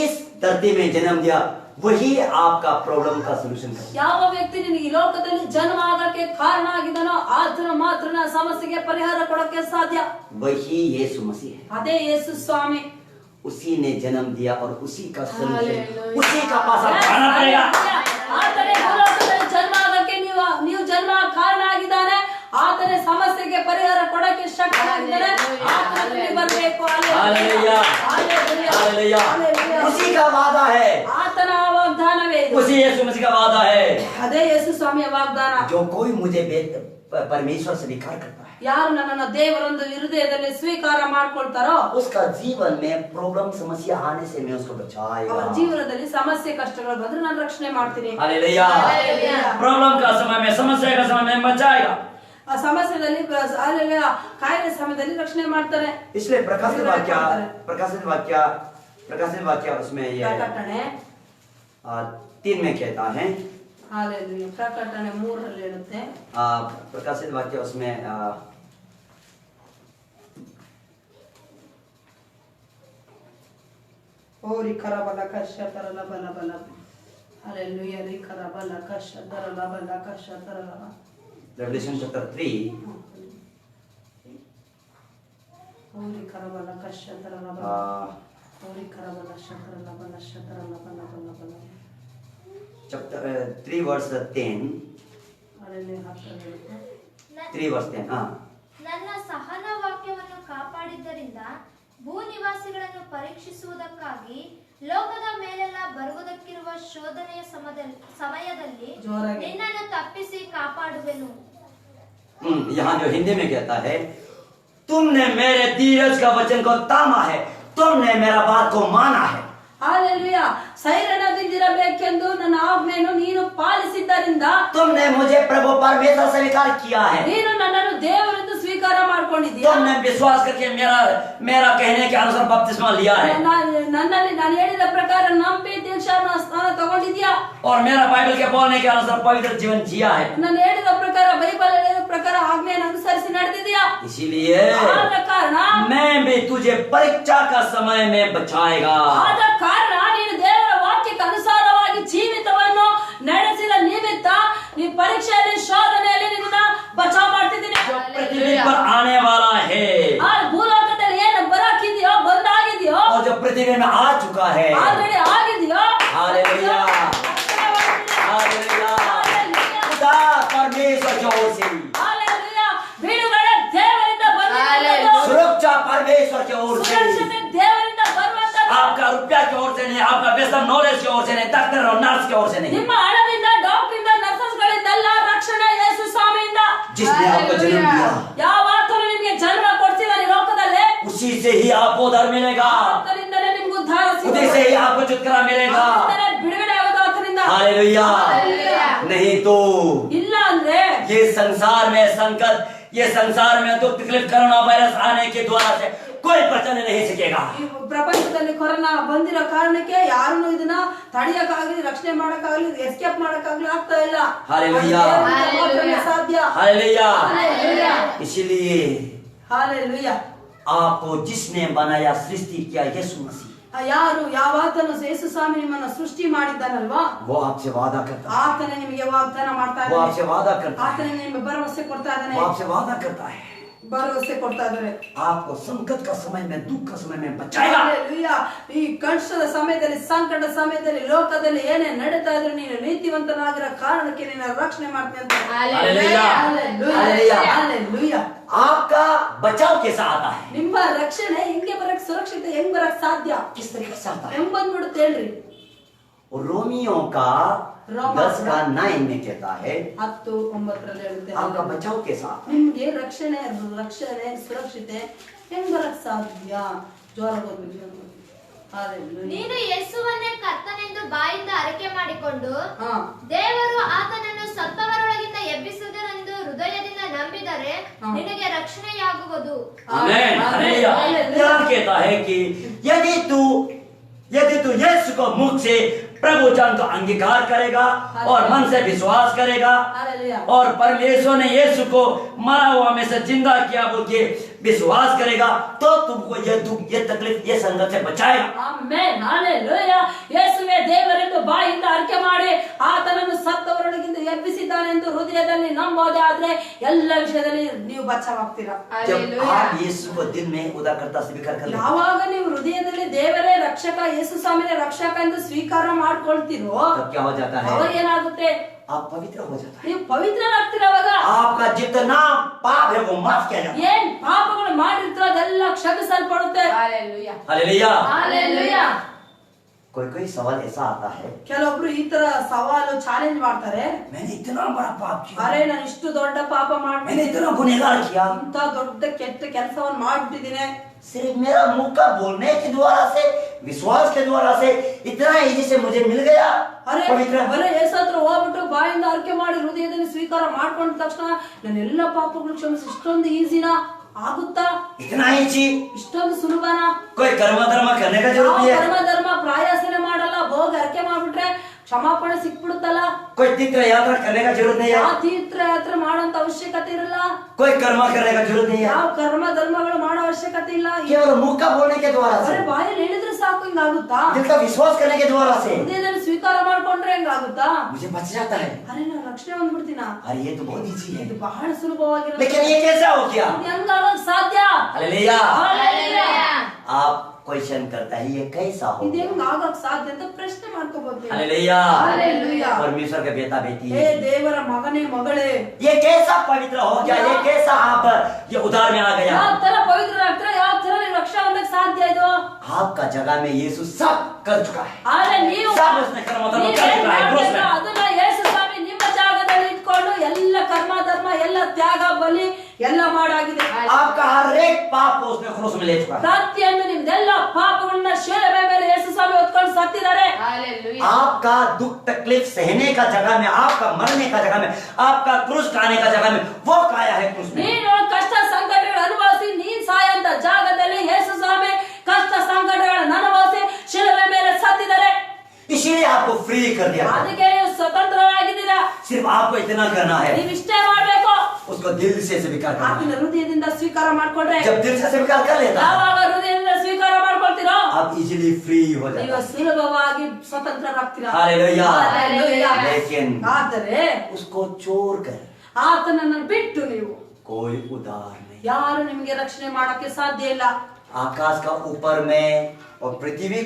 इस धरती में जन्म दिया, वही आपका प्रॉब्लम का सलूशन है। ಯಾವ ವ್ಯಕ್ತಿ ನಿನಗೆ ಈ ಲೋಕದಲ್ಲಿ ಜನ್ಮ ಆಗಕ್ಕೆ ಕಾರಣ ಆಗಿದ್ದಾನೋ ಆತನ ಮಾತ್ರ ಸಮಸ್ಯೆಗೆ ಪರಿಹಾರ ಕೊಡಕ್ಕೆ ಸಾಧ್ಯ. वही यीशु मसीह है, ಅದೇ ಯೇಸು ಸ್ವಾಮಿ. उसी ने जन्म दिया और उसी का सलूशन, हालेलुया। उसी का पास आना पड़ेगा। ಆತನೇ ಭೂಲೋಕದಲ್ಲಿ ಜನ್ಮ ಆಗಕ್ಕೆ ನೀವು ಜನ್ಮ ಕಾರಣ ಆಗಿದ್ದಾನೆ. ಆತನೇ ಸಮಸ್ಯೆಗೆ ಪರಿಹಾರ ಕೊಡಕ್ಕೆ ಶಕ್ತನಾಗಿದ್ದಾನೆ. ಆತನಲ್ಲಿ ಬರಬೇಕು. Hallelujah, hallelujah. उसी का वादा है, ಆತನ ವಾಗ್ದಾನವೇ ಇದು. उसी यीशु मसीह का वादा है। ಅದೇ ಯೇಸು ಸ್ವಾಮಿಯ ವಾಗ್ದಾನ. जो कोई मुझे परमेश्वर स्वीकार करता है, ಯಾರು ನನ್ನನ್ನು ದೇವರೊಂದು ಹೃದಯದಲ್ಲಿ ಸ್ವೀಕಾರ ಮಾಡ್ಕೊಳ್ತಾರೋ उसका जीवन में प्रॉब्लम समस्या आने से मैं उसको बचाएगा। ಅವರ ಜೀವನದಲ್ಲಿ ಸಮಸ್ಯೆ ಕಷ್ಟಗಳು ಬಂದ್ರೆ ನಾನು ರಕ್ಷಣೆ ಮಾಡ್ತೀನಿ. हालेलुया। हालेलुया। प्रॉब्लम का समय में, समस्या का समय में बचाएगा। ಆ ಸಮಸ್ಯೆದಲ್ಲಿ ಕಾಯಿಲೆ ಸಮಯದಲ್ಲಿ ರಕ್ಷಣೆ ಮಾಡ್ತಾರೆ. इसलिए प्रकाशित वाक्य उसमें ये ಪ್ರಕಟಣೆ 3 में कहता है, ಹಾಲೆಲೂಯಾ ಪ್ರಕಟಣೆ 3 ಹೇಳುತ್ತೆ. प्रकाशित वाक्य उसमें ಓರಿ ಕರಬಲ ಕಶ ತರಲ ಬಲ ಬಲ. ಹಾಲೆಲೂಯಾ ರಿ ಕರಬಲ ಕಶ ತರಲ ಬಲ ಕಶ ತರಲ. Revelation chapter 3 ಓರಿ ಕರಬಲ ಕಶ ತರಲ ಬಲ. ಓರಿ ಕರಬಲ ಶತರಲ ಬಲ ಶತರಲ ಬಲ ಬಲ ಬಲ. chapter 3 verse 10. ಹಾಲೆಲೂಯಾ 10 ಹೇಳುತ್ತೆ. 3 verse 10, ನನ್ನ ಸಹನ ವಾಕ್ಯವನ್ನು ಕಾಪಾಡಿದ್ದರಿಂದ ಭೂನಿವಾಸಿಗಳನ್ನು ಪರೀಕ್ಷಿಸುವುದಕ್ಕಾಗಿ ಲೋಕದ ಮೇಲೆಲ್ಲ ಬರುವುದಕ್ಕಿರುವ ಶೋಧನೆಯ ಸಮಯದಲ್ಲಿ ಜೋರಾಗಿ. ನಿನ್ನನ್ನು ತಪ್ಪಿಸಿ ಕಾಪಾಡುವೆನು. यहाँ जो हिंदी में कहता है, तुमने मेरे धीरज का वचन को थामा है, तुमने मेरा बात को माना है। ಹಾಲೆಲೂಯ. ಸೈರಣದಿಂದಿರಬೇಕೆಂದು ನನ್ನ ಆಜ್ಞೆಯನ್ನು ನೀನು ಪಾಲಿಸಿದ್ದರಿಂದ तुमने मुझे प्रभु परमेश्वर स्वीकार किया है। ನೀನು ನನ್ನನ್ನು ದೇವರೆಂದು ಸ್ವೀಕಾರ ಮಾಡ್ಕೊಂಡಿದ್ದೀಯ. तुमने विश्वास करके मेरा कहने के अनुसार बपतिस्मा लिया है ನನ್ನಲ್ಲಿ ನಾನು ಹೇಳಿದ ಪ್ರಕಾರ ನಂಬಿ ದೀಕ್ಷಾನ ಸ್ನಾನ ತಗೊಂಡಿದ್ಯಾ. और मेरा बाइबल के बोलने के अनुसार पवित्र जीवन जिया है। ನಾನು ಹೇಳಿದ ಪ್ರಕಾರ ಬೈಬಲ್ ಹೇಳಿದ ಪ್ರಕಾರ ಆಜ್ಞೆಯನ್ನು ಅನುಸರಿಸಿ ನಡೆದಿದ್ಯಾ. इसीलिए ಆದ ಕಾರಣ मैं भी तुझे परीक्षा का समय में बचाएगा। ಆದ ಕಾರಣ ನೀನು ದೇವರ ವಾಕ್ಯಕ್ಕೆ ಅನುಸಾರವಾಗಿ ಜೀವಿತವನ್ನು ನಡೆಸಿದ ನಿಮಿತ್ತ ನೀ ಪರೀಕ್ಷೆಯಲ್ಲಿ ಶೋಧನೆಯಲ್ಲಿ ನಿನ್ನ ಬಚಾವ್ ಮಾಡ್ತಿದ್ದೀನಿ. जो पृथ्वी पर आने वाला है ಆ ಭೂಲೋಕದಲ್ಲಿ ಏನು ಬರಾಕಿದೆಯೋ ಬಂದಾಗಿದೆಯೋ और जो पृथ्वी में आ चुका है। ಆಲ್ರೆಡಿ ಆಗಿದೆಯೋ. Hallelujah, hallelujah. खुदा परमेश्वर की ओर से, ಹಾಲೆಲೂಯ. ಬಿಡುಗಡೆ ದೇವರಿಂದ ಬಂದಿರುವುದು. सुरक्षा परमेश्वर की ओर से, ಸುರಕ್ಷತೆ ದೇವರಿಂದ ಬರುವಂತದ್ದು. आपका रुपया की ओर से नहीं, आपका बेसम नॉलेज की ओर से नहीं, डॉक्टर और नर्स की ओर से नहीं। ನಿಮ್ಮ ಹಣದಿಂದ ಡಾಕ್ಟರಿಂದ ನರ್ಸಸ್ಗಳಿಂದಲ್ಲ, ರಕ್ಷಣೆ ಯೇಸು ಸ್ವಾಮಿಯಿಂದ. जिसने आपको जन्म दिया ಯಾವ ಆತನು ನಿಮಗೆ ಜನ್ಮ ಕೊಡ್ತಿದ್ದಾನೆ ಲೋಕದಲ್ಲಿ उसी से ही आपको उद्धार मिलेगा, ಆತನಿಂದಲೇ ನಿಮ್ಗೆ ಉದ್ಧಾರ उसी ಸಿಗುತ್ತದೆ. से ही आपको छुटकारा मिलेगा। ಆತನಿಂದಲೇ ಬಿಡುಗಡೆ ಆಗೋದು ಆತನಿಂದ. हालेलुया। नहीं तो ಇಲ್ಲ ಅಂದ್ರೆ ये संसार में संकट, ये संसार में दुख तकलीफ, कोरोना वायरस आने के द्वारा से कोई बचने नहीं सकेगा। ಈ ಪ್ರಪಂಚದಲ್ಲಿ ಕೊರೋನಾ ಬಂದಿರೋ ಕಾರಣಕ್ಕೆ ಯಾರನ್ನು ಇದನ್ನ ತಡೆಯಕ್ಕಾಗಲಿ, ರಕ್ಷಣೆ ಮಾಡಕ್ಕಾಗಲಿ, ಎಸ್ಕೇಪ್ ಮಾಡಕ್ಕಾಗಲಿ ಆಗ್ತಾ ಇಲ್ಲ. ಹಾಲೆಲೂಯಾ. ಅದು ದೇವರಿಂದ ಮಾತ್ರನೇ ಸಾಧ್ಯ. हालेलुया। हालेलुया। इसीलिए ಹಾಲೆಲೂಯ. आपको जिसने बनाया, सृष्टि किया, यीशु मसीह, ಯಾರು ಯಾವಾತನು ಯೇಸು ಸ್ವಾಮಿ ನಿಮ್ಮನ್ನ ಸೃಷ್ಟಿ ಮಾಡಿದ್ದಾನಲ್ವಾ, वो आपसे वादा करता है, ಆತನೇ ನಿಮಗೆ ವಾಗ್ದಾನ ಮಾಡ್ತಾ वो ಇದ್ದಾನೆ. आपसे वादा करता है, ಆತನೇ ನಿಮಗೆ ಭರವಸೆ ಕೊಡ್ತಾ ಇದ್ದಾನೆ. वो आपसे वादा करता है, ಭರವಸೆ ಕೊಡ್ತಾ ಇದ್ದಾರೆ. आपको संकट का समय में, दुख का समय में बचाएगा। ಹಾಲೆಲೂಯ. ಈ ಕಷ್ಟದ ಸಮಯದಲ್ಲಿ, ಸಂಕಟ ಸಮಯದಲ್ಲಿ, ಲೋಕದಲ್ಲಿ ಏನೇ ನಡೀತಾ ಇದ್ರು ನೀನು ನೀತಿವಂತನಾಗಿರೋ ಕಾರಣಕ್ಕೆ ನಿನ್ನ ರಕ್ಷಣೆ ಮಾಡ್ತೀನಿ ಅಂತ. हालेलुया। ಹಾಲೆಲೂಯ. ಹಾಲೆಲೂಯ. आपका बचाव कैसा आता है, ನಿಮ್ಮ ರಕ್ಷಣೆ ಹೆಂಗೆ ಬರಕ್, ಸುರಕ್ಷಿತ ಹೆಂಗ್ ಬರಕ್ ಸಾಧ್ಯ, किस तरीके से आता है? ಹೆಂಗ್ ಬಂದ್ಬಿಡುತ್ತೆ ಹೇಳ್ರಿ. रोमियो का 10:9 में कहता है, 10:9 ಹೇಳುತ್ತೆ. आपका बचाव कैसा आता है? ನಿಮ್ಗೆ ರಕ್ಷಣೆ ಸುರಕ್ಷತೆ ಹೆಂಗ್ ಬರಕ್ ಸಾಧ್ಯ? ಜ್ವರ ಬಂದ್ಬಿಟ್ಟು ಹಾಲೆಲೂಯ. ನೀನು ಯೇಸುವನ್ನೇ ಕರ್ತನೆಂದು ಬಾಯಿಂದ ಅರಿಕೆ ಮಾಡಿಕೊಂಡು ಹಾ. ದೇವರು ಆತನನ್ನು ಸತ್ತವರೊಳಗಿಂದ ಎಬ್ಬಿಸುವುದರೆಂದು ಹೃದಯದಿಂದ ನಂಬಿದರೆ ನಿನಗೆ ರಕ್ಷಣೆಯಾಗುವುದು. आमीन। हालेलुया। यहाँ कहता है कि यदि तू यीशु को मुख से प्रभु जन को अंगीकार करेगा और मन से विश्वास करेगा हालेलुया। और परमेश्वर ने यीशु को मरा हुआ में से जिंदा किया बोल के विश्वास करेगा, तो तुमको ये दुख, ये तकलीफ, ये संकट से बचाएगा। ಆಮೆನ್. ಹಾಲೆಲೂಯ. ಯೇಸುವೇ ದೇವರೆಂದು ಬಾಯಿಂದ ಅರಿಕೆ ಮಾಡಿ ಆತನನ್ನು ಸತ್ತವರೊಳಗಿಂದ ಎಬ್ಬಿಸಿದ್ದಾನೆ ಎಂದು ಹೃದಯದಲ್ಲಿ ನಂಬೋದೇ ಆದ್ರೆ ಎಲ್ಲ ವಿಷಯದಲ್ಲಿ ನೀವು ಬಚಾವಾಗ್ತೀರಾ. जब आप यीशु को दिल में उदारकर्ता स्वीकार कर लेते, ಯಾವಾಗ ನೀವು ಹೃದಯದಲ್ಲಿ ದೇವರೇ ರಕ್ಷಕ, ಯೇಸು ಸ್ವಾಮಿನೇ ರಕ್ಷಕ ಎಂದು ಸ್ವೀಕಾರ ಮಾಡ್ಕೊಳ್ತೀರೋ तब क्या हो जाता है? ಅವಾಗ ಏನಾಗುತ್ತೆ? आप पवित्र हो जाता है। ನೀವು ಪವಿತ್ರರಾಗ್ತೀರ. ಅವಾಗ आपका जितना पाप है वो माफ किया जाता है। ಏನ್ ಪಾಪಗಳು ಮಾಡಿರ್ತೀರೋ ಅದೆಲ್ಲ ಕ್ಷಮಿಸಲ್ಪಡುತ್ತೆ. ಹಾಲೆಲೂಯ. हालेलुया। ಹಾಲೆಲೂಯ. कोई सवाल ऐसा आता है, ಕೆಲವೊಬ್ರು ಈ ತರ ಸವಾಲು ಚಾಲೆಂಜ್ ಮಾಡ್ತಾರೆ. मैंने इतना बड़ा पाप किया, ಅರೆ ನಾನು ಇಷ್ಟು ದೊಡ್ಡ ಪಾಪ मैंने ಮಾಡ್ಬಿಟ್ಟಿದ್ದೀನಿ, इतना गुनहगार किया, ಇಂತ ದೊಡ್ಡ ಕೆಟ್ಟ ಕೆಲಸವನ್ನು ಮಾಡ್ಬಿಟ್ಟಿದ್ದೀನಿ. सिर्फ मेरा मुंह का बोलने के द्वारा से, विश्वास के द्वारा से इतना इजी से मुझे मिल गया ಅರೆ पवित्र। ಬರೀ ಯೇಸು ಹತ್ರ ಹೋಗ್ಬಿಟ್ಟು ಬಾಯಿಂದ ಅರಿಕೆ ಮಾಡಿ ಹೃದಯದಲ್ಲಿ ಸ್ವೀಕಾರ ಮಾಡ್ಕೊಂಡ ತಕ್ಷಣ ನನ್ನ ಎಲ್ಲ ಪಾಪಗಳು ಕ್ಷಮಿಸಿ ಇಷ್ಟೊಂದು ಈಸಿನಾ ಆಗುತ್ತಾ? इतना इजी, ಇಷ್ಟೊಂದು ಸುಲಭನಾ? कोई कर्म धर्म करने का जरूरत नहीं ಧರ್ಮ है, ಧರ್ಮ ಪ್ರಾಯಾಸನೆ ಮಾಡಲ್ಲ, ಹೋಗಿ ಅರಿಕೆ ಮಾಡ್ಬಿಟ್ರೆ ಕ್ಷಮಾಪಣೆ ಸಿಕ್ಬಿಡುತ್ತಲ್ಲ. कोई तीर्थ यात्रा करने का जरूरत नहीं ಯಾವ है, ತೀರ್ಥ ಯಾತ್ರೆ ಮಾಡೋಂತ ಅವಶ್ಯಕತೆ ಇರಲ್ಲ, कोई कर्म करने का जरूरत नहीं है, ಯಾವ ಕರ್ಮ ಧರ್ಮಗಳು ಮಾಡೋ ಅವಶ್ಯಕತೆ ಇಲ್ಲ. केवल मुंह का बोलने के द्वारा से, ಬರೀ ಬಾಯಲ್ಲಿ ಹೇಳಿದ್ರೆ ಸಾಕು ಹಿಂಗಾಗುತ್ತಾ? दिल का विश्वास करने के द्वारा से ಹೃದಯದಲ್ಲಿ ಸ್ವೀಕಾರ ಮಾಡ್ಕೊಂಡ್ರೆ ಹೆಂಗಾಗುತ್ತಾ? मुझे बच जाता है। ಅರೆ ನಾನು ರಕ್ಷಣೆ ಹೊಂದ್ಬಿಡ್ತೀನ? अरे ये तो बहुत इजी है, ಇದು ಬಹಳ ಸುಲಭವಾಗಿರುತ್ತೆ. लेकिन ये कैसा हो गया? ಇದು ಹೆಂಗಾಗಕ್ ಸಾಧ್ಯ? हालेलुया। ಹಾಲೆಲೂಯಾ. आप क्वेश्चन करता है ये कैसा हो ಇದು गया? ಹೆಂಗ್ ಆಗಕ್ ಸಾಧ್ಯ ಅಂತ ಪ್ರಶ್ನೆ ಮಾಡ್ಕೋಬಹುದು. हालेलुया। हालेलुया। परमेश्वर का बेटा बेटी ಹೇ ದೇವರ ಮಗನೇ ಮಗಳೇ, ये कैसा पवित्र पवित्र हो गया, ये कैसा आप ये उधार में आ गया? ಯಾವ ತರ ಪವಿತ್ರರಾಗ್ತೀರಾ, ಯಾವ ತರ ನೀವು ರಕ್ಷಣೆ ಹೊಂದಕ್ಕೆ ಸಾಧ್ಯ ಇದು? आपका जगह में यीशु सब कर चुका है। ಆದ್ರೆ ನೀವು सब उसने कर्म धर्म कर चुका है क्रूस में। ಅದನ್ನ ಯೇಸು ಸ್ವಾಮಿ ನಿಮ್ಮ ಜಾಗದಲ್ಲಿ ಇಟ್ಕೊಂಡು ಎಲ್ಲ ಕರ್ಮ ಧರ್ಮ ಎಲ್ಲ ತ್ಯಾಗ ಬಲಿ ಎಲ್ಲ ಮಾಡಾಗಿದೆ. आपका हर एक पाप को उसने क्रूस में ले चुका है। ಪ್ರತಿಯೊಂದು ನಿಮ್ದೆಲ್ಲ ಪಾಪಗಳನ್ನ ಶಿಲುಬೆ ಮೇಲೆ ಯೇಸು ಸ್ವಾಮಿ ಹೊತ್ಕೊಂಡು ಸತ್ತಿದ್ದಾರೆ. हालेलुया आपका दुख तकलीफ सहने का जगह में, आपका मरने का जगह में, आपका क्रूस खाने का जगह में वो काया है क्रूस में। ನೀನು ಕಷ್ಟ ಸಂಕಟಗಳ ಅನುಭವಿಸಿ ನೀನ್ ಸಾಯಂತ ಜಾಗದಲ್ಲಿ ಯೇಸು ಸ್ವಾಮಿ ಕಷ್ಟ ಸಂಕಟಗಳನ್ನು ಅನುಭವಿಸಿ ಶಿಲುಬೆ ಮೇಲೆ ಸತ್ತಿದ್ದಾರೆ. इसीलिए आपको फ्री कर दिया। ಅದಕ್ಕೆ ನೀವು ಸ್ವತಂತ್ರರಾಗಿದ್ದೀರಾ. सिर्फ आपको इतना करना है, ನೀವು इष्टे ಮಾಡಬೇಕು. उसको दिल से स्वीकार करना ಆತನ है। ಹೃದಯದಿಂದ ಸ್ವೀಕಾರ ಮಾಡ್ಕೊಂಡ್ರೆ, जब दिल से स्वीकार कर लेता है, ಯಾವಾಗ ಹೃದಯದಿಂದ ಸ್ವೀಕಾರ ಮಾಡ್ಕೊಳ್ತೀರೋ आप इजीली फ्री हो ನೀವು जाते ಸುಲಭವಾಗಿ ಸ್ವತಂತ್ರರಾಗ್ತೀರಾ. हालेलुया। हालेलुया. लेकिन ಆದರೆ उसको छोड़ कर ಆತನನ್ನು ಬಿಟ್ಟು ನೀವು कोई उधार नहीं। ಯಾರು ನಿಮಗೆ ರಕ್ಷಣೆ ಮಾಡಕ್ಕೆ ಸಾಧ್ಯ ಇಲ್ಲ. आकाश का ऊपर में और पृथ्वी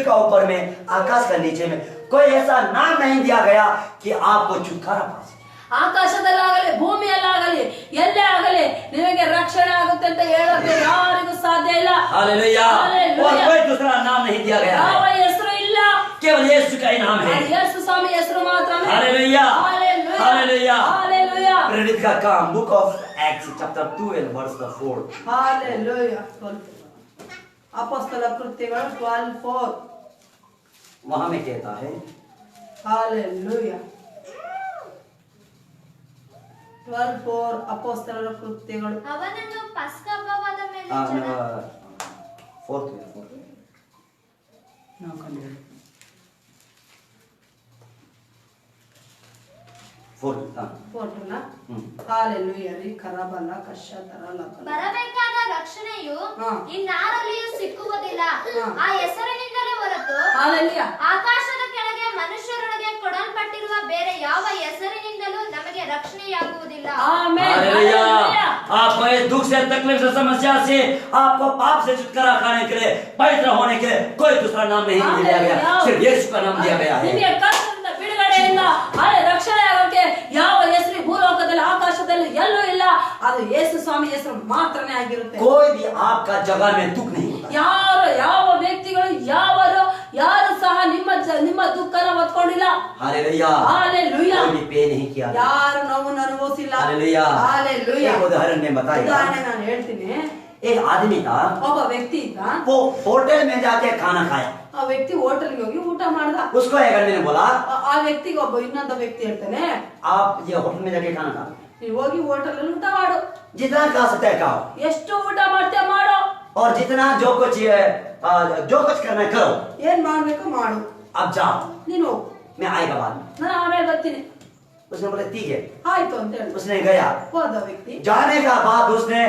का ऊपर में, आकाश का नीचे में कोई ऐसा नाम नहीं दिया गया कि आपको छुटकारा पा सके। ಆಕಾಶದಲ್ಲಾಗಲಿ ಭೂಮಿಯಲ್ಲಾಗಲಿ ಎಲ್ಲೇ ಆಗಲಿ ನಿಮಗೆ ರಕ್ಷಣೆ ಆಗುತ್ತೆ ಅಂತ ಹೇಳೋಕೆ ಯಾರಿಗೂ ಸಾಧ್ಯ ಇಲ್ಲ. हालेलुया। हालेलुया। और कोई दूसरा नाम नहीं दिया गया ಯಾವ है, ಹೆಸರು ಇಲ್ಲ, केवल यीशु का ही नाम है। ಯೇಸು ಸ್ವಾಮಿ ಹೆಸರು ಮಾತ್ರ. हालेलुया। हालेलुया। ಹಾಲೆಲೂಯಾ. प्रेरित का काम, book of Acts chapter 12 verse 4। Hallelujah. ಅಪೊಸ್ತಲ ಕೃತ್ಯಗಳು 12:4. वहां में कहता है, ಹಾಲೆಲೂಯಾ. 12:4 ಅಪೊಸ್ತಲರ ಕೃತ್ಯಗಳು. ಅವನನ್ನು ಪಸ್ಕ ಹಬ್ಬವಾದ ಮೇಲೆ ಜನ 4th ನಾವು ಕಂಡಿದ್ದೇವೆ. 4th ಹಾಲೆಲೂಯಾ ರೀ ಕರಬಲ ಕಶತರ ಲಬಲ. ಬರಬೇಕಾದ ರಕ್ಷಣೆಯು ಹಾ. ಇನ್ನಾರಲ್ಲಿಯೂ ಸಿಕ್ಕುವುದಿಲ್ಲ. ಹಾ. ಆ ಹೆಸರಿನಿಂದಲೇ ಹೊರತು ಹಾಲೆಲೂಯಾ. ಆಕಾಶದ ಕೆಳಗೆ ಮನುಷ್ಯರೊಳಗೆ ಕೊಡಲ್ಪಟ್ಟಿರುವ ಬೇರೆ ಯಾವ ಹೆಸರಿನಿಂದಲೂ ನಮಗೆ ರಕ್ಷಣೆಯಾಗುವುದಿಲ್ಲ. ಆಮೆನ್. हालेलुया। ಹಾಲೆಲೂಯಾ. आपको इस दुख से, तकलीफ से, समस्या से, आपको पाप से छुटकारा पाने के लिए, पवित्र होने के लिए कोई दूसरा नाम नहीं दिया गया, सिर्फ यीशु का नाम दिया गया है। ನಿಮಗೆ ಕಷ್ಟದಿಂದ ಬಿಡುಗಡೆಯಿಂದ ರಕ್ಷಣೆ ಆಗೋಕೆ ಯಾವ ಹೆಸರು ಭೂಲೋಕದಲ್ಲಿ ಆಕಾಶದಲ್ಲಿ ಎಲ್ಲೂ ಇಲ್ಲ. ಅದು ಯೇಸು ಸ್ವಾಮಿ ಹೆಸರು ಮಾತ್ರನೇ ಆಗಿರುತ್ತೆ. कोई भी आपका जगह में दुख नहीं होता। ಯಾರು ಯಾವ ವ್ಯಕ್ತಿಗಳು ಯಾರು ಸಹ ನಿಮ್ಮ ದುಃಖನ ಹೊತ್ಕೊಂಡಿಲ್ಲ. हालेलुया। हालेलुया। कोई भी पे नहीं किया। ಯಾರು ನೋವನ್ನು ಅನುಭವಿಸಿಲ್ಲ. हालेलुया। हालेलुया। एक उदाहरण में बताएगा। ಉದಾಹರಣೆ ನಾನು ಹೇಳ್ತೀನಿ. एक आदमी था, ಒಬ್ಬ ವ್ಯಕ್ತಿ ಇದ್ದ. वो होटल में जाके खाना खाया। ಆ ವ್ಯಕ್ತಿ ಹೋಟೆಲ್ಗೆ ಹೋಗಿ ಊಟ ಮಾಡ್ದ. उसको एक आदमी ने बोला, ಆ ವ್ಯಕ್ತಿಗೆ ಇನ್ನೊಂದು ವ್ಯಕ್ತಿ ಹೇಳ್ತಾನೆ, आप ये होटल में जाके खाना खाओ, ನೀನು ಹೋಗಿ ಹೋಟೆಲ್ ಅಲ್ಲಿ ಊಟ ಮಾಡು, जितना खा सकते हैं खाओ, ಎಷ್ಟು ಊಟ ಮಾಡ್ತೀಯ ಮಾಡು, और जितना जो कुछ करना है करो, ಏನ್ ಮಾಡ್ಬೇಕು ಮಾಡು, अब जाओ, ನೀನು ಹೋಗು, मैं आएगा बाद में। ನಾನು ಆಮೇಲೆ ಬರ್ತೀನಿ. उसने बोला ठीक है। ಆಯ್ತು ಅಂತ ಹೇಳಿ उसने गया। ಹೋದ ವ್ಯಕ್ತಿ. जाने का बाद उसने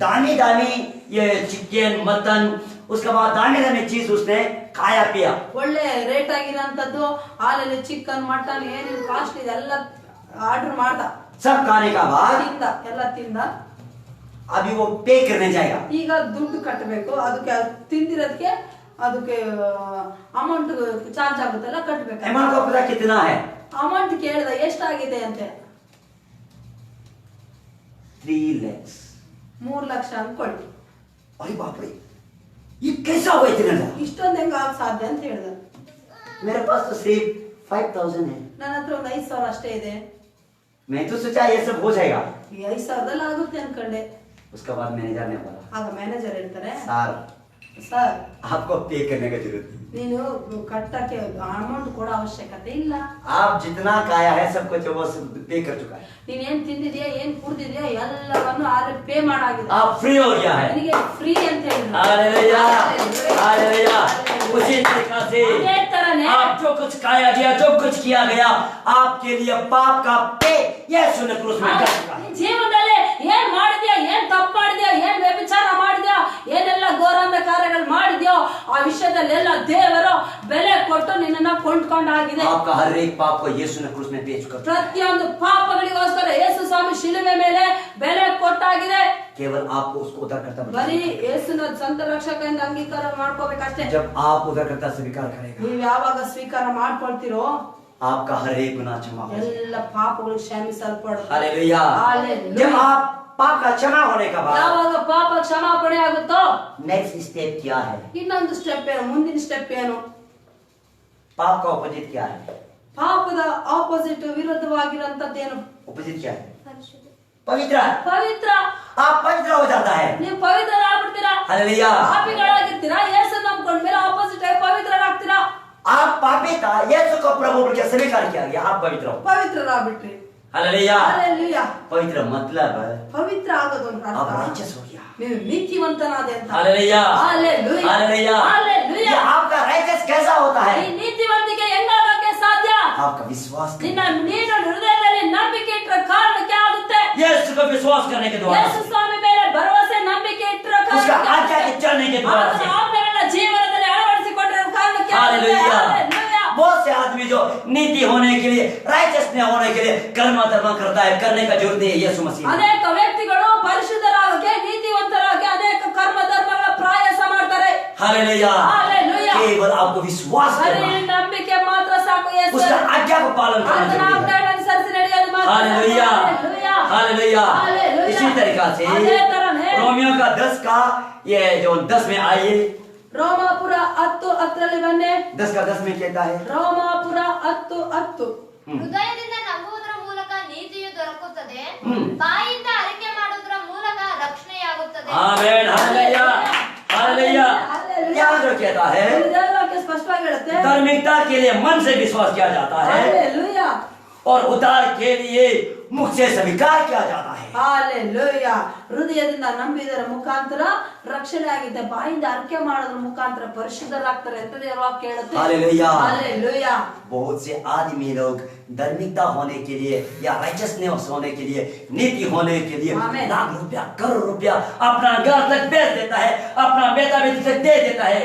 दामी दामी ये चिकन मटन, उसके बाद दामी दामी चीज उसने खाया पिया। ಒಳ್ಳೆ ರೇಟ್ ಆಗಿರೋಂಥದ್ದು ಹಾಲಲ್ಲಿ ಚಿಕನ್ ಮಟನ್ ಏನೇನು ಕಾಸ್ಟ್ ಇದೆ ಎಲ್ಲ ಆರ್ಡರ್ ಮಾಡ್ದ. सब खाने का बाद ತಿಂದ, ಎಲ್ಲ ತಿಂದ. अभी वो पे करने जाएगा। ಈಗ ದುಡ್ಡು ಕಟ್ಟಬೇಕು, ಅದಕ್ಕೆ ತಿಂದಿರೋದಕ್ಕೆ ಅದಕ್ಕೆ ಅಮೌಂಟ್ ಚಾರ್ಜ್ ಆಗುತ್ತಲ್ಲ ಕಟ್ಟಬೇಕು. अमाउंट को पता कितना है? ಅಮೌಂಟ್ ಕೇಳಿದ ಎಷ್ಟಾಗಿದೆ ಅಂತೆ. 3 lakhs। 3 ಲಕ್ಷ ಅನ್ಕೊಳ್ಳಿ. अरे बाप रे, ये कैसा हुआ इतना ज्यादा? ಇಷ್ಟೊಂದು ಹೆಂಗ ಆಗ ಸಾಧ್ಯ ಅಂತ ಹೇಳ್ದ. मेरे पास तो सिर्फ 5000 है। ನನ್ನ ಹತ್ರ ಒಂದು 5,000 ಅಷ್ಟೇ ಇದೆ. मैं तो सोचा ये सब हो जाएगा। ಈ 5,000ದಲ್ಲಿ ಆಗುತ್ತೆ ಅನ್ಕೊಂಡೆ. उसके बाद मैनेजर ने बोला, ಆಗ ಮ್ಯಾನೇಜರ್ ಹೇಳ್ತಾರೆ, सर ಸರ್ आपको पे करने की जरूरत नहीं, ನೀನು ಕಟ್ಟಕ್ಕೆ ಅಮೌಂಟ್ ಕೊಡೋ ಅವಶ್ಯಕತೆ ಇಲ್ಲ. आप जितना खाया है सब कुछ वो सब पे कर चुका है। ನೀನ್ ಏನ್ ತಿಂದಿದ್ಯಾ ಏನ್ ಕುಡ್ದಿದ್ಯಾ ಎಲ್ಲವನ್ನು ಆದ್ರೆ ಪೇ ಮಾಡಾಗಿದೆ. आप फ्री हो गया है। ನಿನಗೆ ಫ್ರೀ ಅಂತ ಹೇಳಿದ್ರು. हालेलुया। हालेलुया। उसी तरीका से ಅದೇ ತರನೇ आप जो कुछ खाया गया, जो कुछ किया गया, आपके लिए पाप का पे यीशु ने क्रूस में कर चुका है। ಜೀವನದಲ್ಲಿ ಏನ್ ಮಾಡಿದ್ಯಾ, ಏನ್ ತಪ್ಪು ಮಾಡಿದ್ಯಾ, ಏನ್ ವ್ಯಭಿಚಾರ ಮಾಡಿದ್ಯಾ, ಏನೆಲ್ಲ ಘೋರಾಂಧ ಕಾರ್ಯಗಳು ಮಾಡಿದ್ಯೋ ಆ ವಿಷಯದಲ್ಲೆಲ್ಲ ದೇವರು ಬೆಲೆ ಕೊಟ್ಟು ನಿನ್ನನ್ನ ಕೊಂಡ್ಕೊಂಡಾಗಿದೆ. आपका हर एक पाप को यीशु ने क्रूस में पे चुका है। ಪ್ರತಿಯೊಂದು ಪಾಪಗಳಿಗೋಸ್ಕರ ಯೇಸು ಸ್ವಾಮಿ ಶಿಲುಬೆ ಮೇಲೆ ಬೆಲೆ ಕೊಟ್ಟಾಗಿದೆ. केवल आपको उसको उद्धार करता ಬರೀ ಯೇಸುನ ಸ್ವಂತ ರಕ್ಷಕ ಎಂದು ಅಂಗೀಕಾರ ಮಾಡ್ಕೋಬೇಕಷ್ಟೇ. जब आप उद्धार करता स्वीकार करेगा, ನೀವ್ ಯಾವಾಗ ಸ್ವೀಕಾರ ಮಾಡ್ಕೊಳ್ತೀರೋ आपका हर एक गुनाह क्षमा हो जाए। ಎಲ್ಲ ಪಾಪಗಳು ಕ್ಷಮಿಸಲ್ಪಡುತ್ತೆ हालेलुया। हालेलुया। जब आप पाप का क्षमा होने का बाद ಯಾವಾಗ ಪಾಪ ಕ್ಷಮಾಪಣೆ ಆಗುತ್ತೋ नेक्स्ट स्टेप क्या है? ಇನ್ನೊಂದು ಸ್ಟೆಪ್ ಏನು, ಮುಂದಿನ ಸ್ಟೆಪ್ ಏನು? पाप का ऑपोजिट क्या है? ಪಾಪದ ಆಪೋಸಿಟ್ ವಿರುದ್ಧವಾಗಿರುವಂತದ್ದೇನು? ऑपोजिट क्या है? ಪರಿಶುದ್ಧ. पवित्र। ಪವಿತ್ರ. आप पवित्र हो जाता है। ನೀವು ಪವಿತ್ರರಾಗ್ಬಿಡ್ತೀರಾ, हालेलुया। ಪಾಪಿಗಳಾಗಿರ್ತೀರಾ, ಯೇಸು ನಂಬ್ಕೊಂಡ್ಮೇಲೆ ಆಪೋಸಿಟ್ ಆಗಿ ಪವಿತ್ರರಾಗ್ತೀರಾ. आप पापी था, यीशु को प्रभु के स्वीकार किया गया, आप पवित्र हो। ಪವಿತ್ರರಾಗ್ಬಿಟ್ರಿ. हालेलुया। ಹಾಲೆಲೂಯಾ. पवित्र मतलब ಪವಿತ್ರ ಆಗೋದು ಅಂತ आप ಅರ್ಥ righteous हो गया। ನೀವು ನೀತಿವಂತನಾದೆ ಅಂತ. हालेलुया। हालेलुया। हालेलुया। हालेलुया। ये आपका righteous कैसा होता ಈ है? ನೀತಿವಂತಿಕೆ ಹೆಂಗಾಗಕ್ಕೆ ಸಾಧ್ಯ? आपका विश्वास ನಿನ್ನ ನೀನು ಹೃದಯದಲ್ಲಿ ನಂಬಿಕೆ ಇಟ್ಟರೆ ಕಾರಣಕ್ಕೆ ಆಗುತ್ತೆ. यीशु को विश्वास करने के द्वारा ಯೇಸು ಸ್ವಾಮಿ ಮೇಲೆ ಭರವಸೆ ನಂಬಿಕೆ ಇಟ್ಟರೆ उसका ಕಾರಣಕ್ಕೆ आज्ञा के चलने के द्वारा से। ಆತನ ಆಜ್ಞೆಗಳನ್ನ ಜೀವನದಲ್ಲಿ ಅಳವಡಿಸಿಕೊಂಡ್ರೆ ಕಾರಣಕ್ಕೆ ಆಗುತ್ತೆ. हालेलुया। हालेलुया। बहुत से आदमी जो नीति होने के लिए righteous होने के लिए कर्म धर्म करता है, करने का जरूरत नहीं है यीशु मसीह में। ಅನೇಕ ವ್ಯಕ್ತಿಗಳು ಪರಿಶುದ್ಧರಾಗಕ್ಕೆ ನೀತಿವಂತರಾಗಿ ಅನೇಕ ಕರ್ಮ ಧರ್ಮಗಳ ಪ್ರಯಾಸ ಮಾಡ್ತಾರೆ. हालेलुया। हालेलुया। केवल आपको विश्वास ಬರೀ करना है, ನಂಬಿಕೆ ಮಾತ್ರ ಸಾಕು. ಯೇಸು उसका आज्ञा को पालन करना ಆತನ जरूरी है। ಆಜ್ಞೆಗಳನ್ನು ಅನುಸರಿಸಿ ನಡೆಯೋದು ಮಾತ್ರ. हालेलुया। हालेलुया। हालेलुया। हालेलुया। इसी तरीका से अದೇ ತರನೇ रोमियो का 10 का ये जो 10 में आइए, ರೋಮಾಪುರ 10:10 ಬನ್ನಿ. 10 का 10 में कहता है ರೋಮಾಪುರ 10:10. ಹೃದಯದಿಂದ ನಂಬುವುದರ ಮೂಲಕ ನೀತಿಯು ದೊರಕುತ್ತದೆ, ಹ್ಮ್. ಬಾಯಿಂದ ಅರಿಕೆ ಮಾಡುವುದರ ಮೂಲಕ ರಕ್ಷಣೆಯಾಗುತ್ತದೆ. आमेन। हालेलुया। हालेलुया। हालेलुया। यहाँ जो कहता है ದೇವರ ಸ್ಪಷ್ಟವಾಗಿ ಹೇಳುತ್ತೆ. धार्मिकता के लिए मन से विश्वास किया जाता है हालेलुया। और उद्धार के लिए मुख से स्वीकार किया जाता है। ಹಾಲೆಲೂಯಾ. ಹೃದಯದಿಂದ ನಂಬಿದರ ಮುಖಾಂತರ ರಕ್ಷಣೆ ಆಗಿದೆ, ಬಾಯಿಂದ ಅರಿಕೆ ಮಾಡೋದ್ರ ಮುಖಾಂತರ ಪರಿಶುದ್ಧರಾಗ್ತಾರೆ ಅಂತ ದೇವರ ವಾಕ್ಯ ಹೇಳುತ್ತೆ. हालेलुया। हालेलुया। बहुत से आदमी लोग धार्मिकता होने के लिए या राइचसनेस होने के लिए, नीति होने के लिए आमीन। लाख रुपया करोड़ रुपया अपना घर तक बेच देता है, अपना बेटा बेटी तक दे देता है।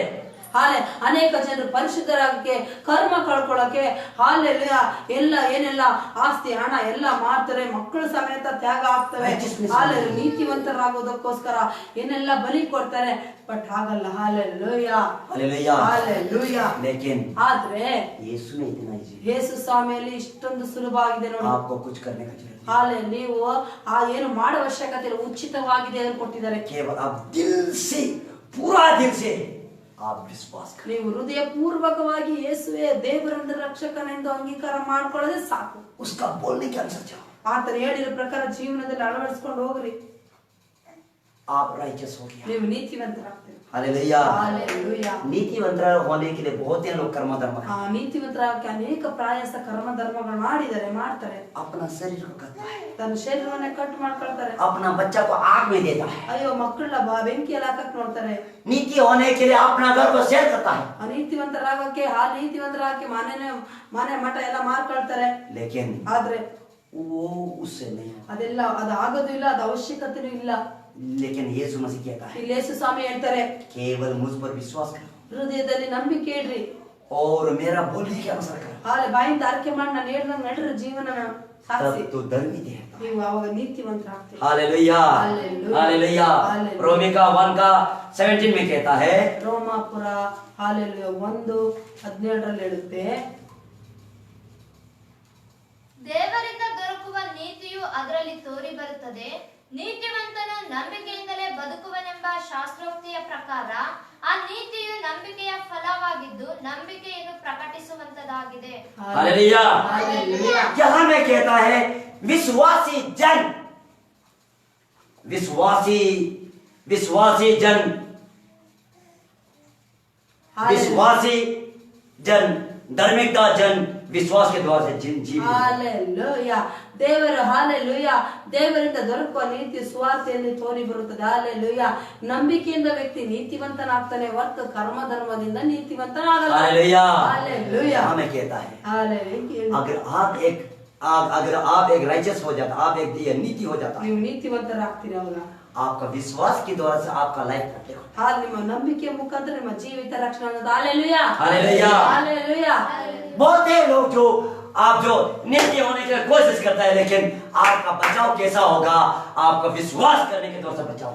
ಅನೇಕ ಜನರು ಪರಿಶುದ್ಧರಾಗಕ್ಕೆ, ಕರ್ಮ ಕಳ್ಕೊಳ್ಳಕ್ಕೆ ಹಾಲೆಲೂಯಾ ಎಲ್ಲ ಏನೆಲ್ಲ ಆಸ್ತಿ ಹಣ ಎಲ್ಲ ಮಾರ್ತಾರೆ, ಮಕ್ಕಳು ಸಮೇತ ತ್ಯಾಗ ಆಗ್ತವೆ. ಹಾಲೆಲೂಯಾ. ನೀತಿವಂತರಾಗೋದಕ್ಕೋಸ್ಕರ ಏನೆಲ್ಲ ಬಲಿ ಕೊಡ್ತಾರೆ, ಬಟ್ ಹಾಗಲ್ಲ. ಹಾಲೆಲೂಯಾ। हालेलुया। ಹಾಲೆಲೂಯಾ. लेकिन ಆದ್ರೆ यीशु में इतना इजी, ಯೇಸು ಸ್ವಾಮಿಯಲ್ಲಿ ಇಷ್ಟೊಂದು ಸುಲಭ ಆಗಿದೆ ನೋಡಿ. आपको कुछ करने का जरूरत नहीं, ಹಾಲೆ ನೀವು ಏನು ಮಾಡುವ ಅವಶ್ಯಕತೆ ಇಲ್ಲ, ಉಚಿತವಾಗಿ ದೇವರು ಕೊಟ್ಟಿದ್ದಾರೆ. केवल आप दिल से, पूरा दिल से आप विश्वास करें। ನೀವು ಹೃದಯ ಪೂರ್ವಕವಾಗಿ ಯೇಸುವೆ ದೇವರಂದ್ರ ರಕ್ಷಕನೆಂದು ಅಂಗೀಕಾರ ಮಾಡ್ಕೊಳ್ಳೋದೇ ಸಾಕು. उसका बोलने के अनुसार जाओ, ಆತನ ಹೇಳಿರೋ ಪ್ರಕಾರ ಜೀವನದಲ್ಲಿ ಅಳವಡಿಸ್ಕೊಂಡು ಹೋಗ್ರಿ, आप राइचस हो गया। ನೀವು ನೀತಿವಂತರಾಗ್ತೀರಿ. हालेलुया। ಹಾಲೆಲೂಯಾ. नीतिवंत होने के लिए बहुत ही लोग कर्म धर्म ಆ ನೀತಿವಂತರಾಗಕ್ಕೆ ಅನೇಕ ಪ್ರಯಾಸ ಕರ್ಮ ಧರ್ಮಗಳು ಮಾಡ್ತಾರೆ. अपना शरीर को करता है, ತನ್ನ ಶರೀರವನ್ನ ಕಟ್ ಮಾಡ್ಕೊಳ್ತಾರೆ. अपना बच्चा को आग में देता है, ಅಯ್ಯೋ ಮಕ್ಕಳನ್ನ ಬೆಂಕಿಯಲ್ಲಿ ಹಾಕಕ್ ನೋಡ್ತಾರೆ. नीति होने के लिए अपना घर को शेयर करता है, ನೀತಿವಂತರಾಗಕ್ಕೆ ನೀತಿವಂತರಾಗಕ್ಕೆ ಮನೆ ಮಠ ಎಲ್ಲ ಮಾರ್ಕೊಳ್ತಾರೆ. लेकिन ಆದ್ರೆ वो उससे नहीं होता। ಅದೆಲ್ಲ ಅದು ಆಗೋದು ಇಲ್ಲ, ಅದು ಅವಶ್ಯಕತೆನೂ ಇಲ್ಲ. लेकिन यीशु मसीह कहता है ಇಲ್ಲಿ ಯೇಸು ಸ್ವಾಮಿ ಹೇಳ್ತಾರೆ, केवल मुझ पर विश्वास करो ಹೃದಯದಲ್ಲಿ ನಂಬಿಕೆ ಇಡ್ರಿ, और मेरा बोलने के अनुसार करो, ಹಾಲೆ ಬಾಯಿಂದ ಆರಕೆ ಮಾಡಿ ನಾನು ಹೇಳ್ದಂಗೆ ನಡ್ರಿ, ಜೀವನನ ಸಾಗಿಸಿ, तब तो धर्मी है। ನೀವು ಅವಾಗ ನೀತಿವಂತರಾಗ್ತೀರಿ. हालेलुया। हालेलुया। हालेलुया। हालेलुया। रोमी का 1 का 17 में कहता है ರೋಮಾಪುರ ಹಾಲೆಲೂಯಾ 1:17 ಹೇಳುತ್ತೆ, ದೇವರಿಂದ ದೊರಕುವ ನೀತಿಯು ಅದರಲ್ಲಿ ತೋರಿ ಬರುತ್ತದೆ. ನೀತಿವಂತನು ನಂಬಿಕೆಯಿಂದಲೇ ಬದುಕುವನೆಂಬ ಶಾಸ್ತ್ರೋಕ್ತಿಯ ಪ್ರಕಾರ ಆ ನೀತಿಯು ನಂಬಿಕೆಯ ಫಲವಾಗಿದ್ದು ನಂಬಿಕೆಯನ್ನು ಪ್ರಕಟಿಸುವಂತದಾಗಿದೆ. हालेलुया। हालेलुया। यहाँ में कहता है विश्वासी जन, विश्वासी जन, विश्वासी जन, धार्मिकता जन, विश्वास के द्वारा से जीवित है। ಹಾಲೆಲೂಯಾ. ದೇವರು ಹಾಲೆಲೂಯಾ. ದೇವರಿಂದ ದೊರಕುವ ನೀತಿ ಸ್ವಾರ್ಥೆಯಲ್ಲಿ ತೋರಿ ಬರುತ್ತದೆ. ಹಾಲೆಲೂಯಾ. ನಂಬಿಕೆಯಿಂದ ವ್ಯಕ್ತಿ ನೀತಿವಂತನಾಗ್ತಾನೆ, ಹೊರತು ಕರ್ಮ ಧರ್ಮದಿಂದ ನೀತಿವಂತನಾಗಲ್ಲ. हालेलुया। हालेलुया। हमें कहता है ಹಾಲೆಲೂಯಾ. अगर आप एक राइचस हो जाता, आप एक नीति हो जाता है, ನೀವು ನೀತಿವಂತರಾಗ್ತೀರಿ. ಅವಾಗ आपका विश्वास के द्वारा से आपका लाइफ कटे हो। ನಿಮ್ಮ ನಂಬಿಕೆಯ ಮುಖಾಂತರ ನಿಮ್ಮ ಜೀವಿತ ರಕ್ಷಣೆ ಅನ್ನೋದು. ಹಾಲೆಲೂಯಾ. हालेलुया। ಹಾಲೆಲೂಯಾ. बहुत है लोग जो आप जो नित्य होने की कोशिश करता है, लेकिन आपका बचाव कैसा होगा? आपका विश्वास करने के द्वारा से बचाव।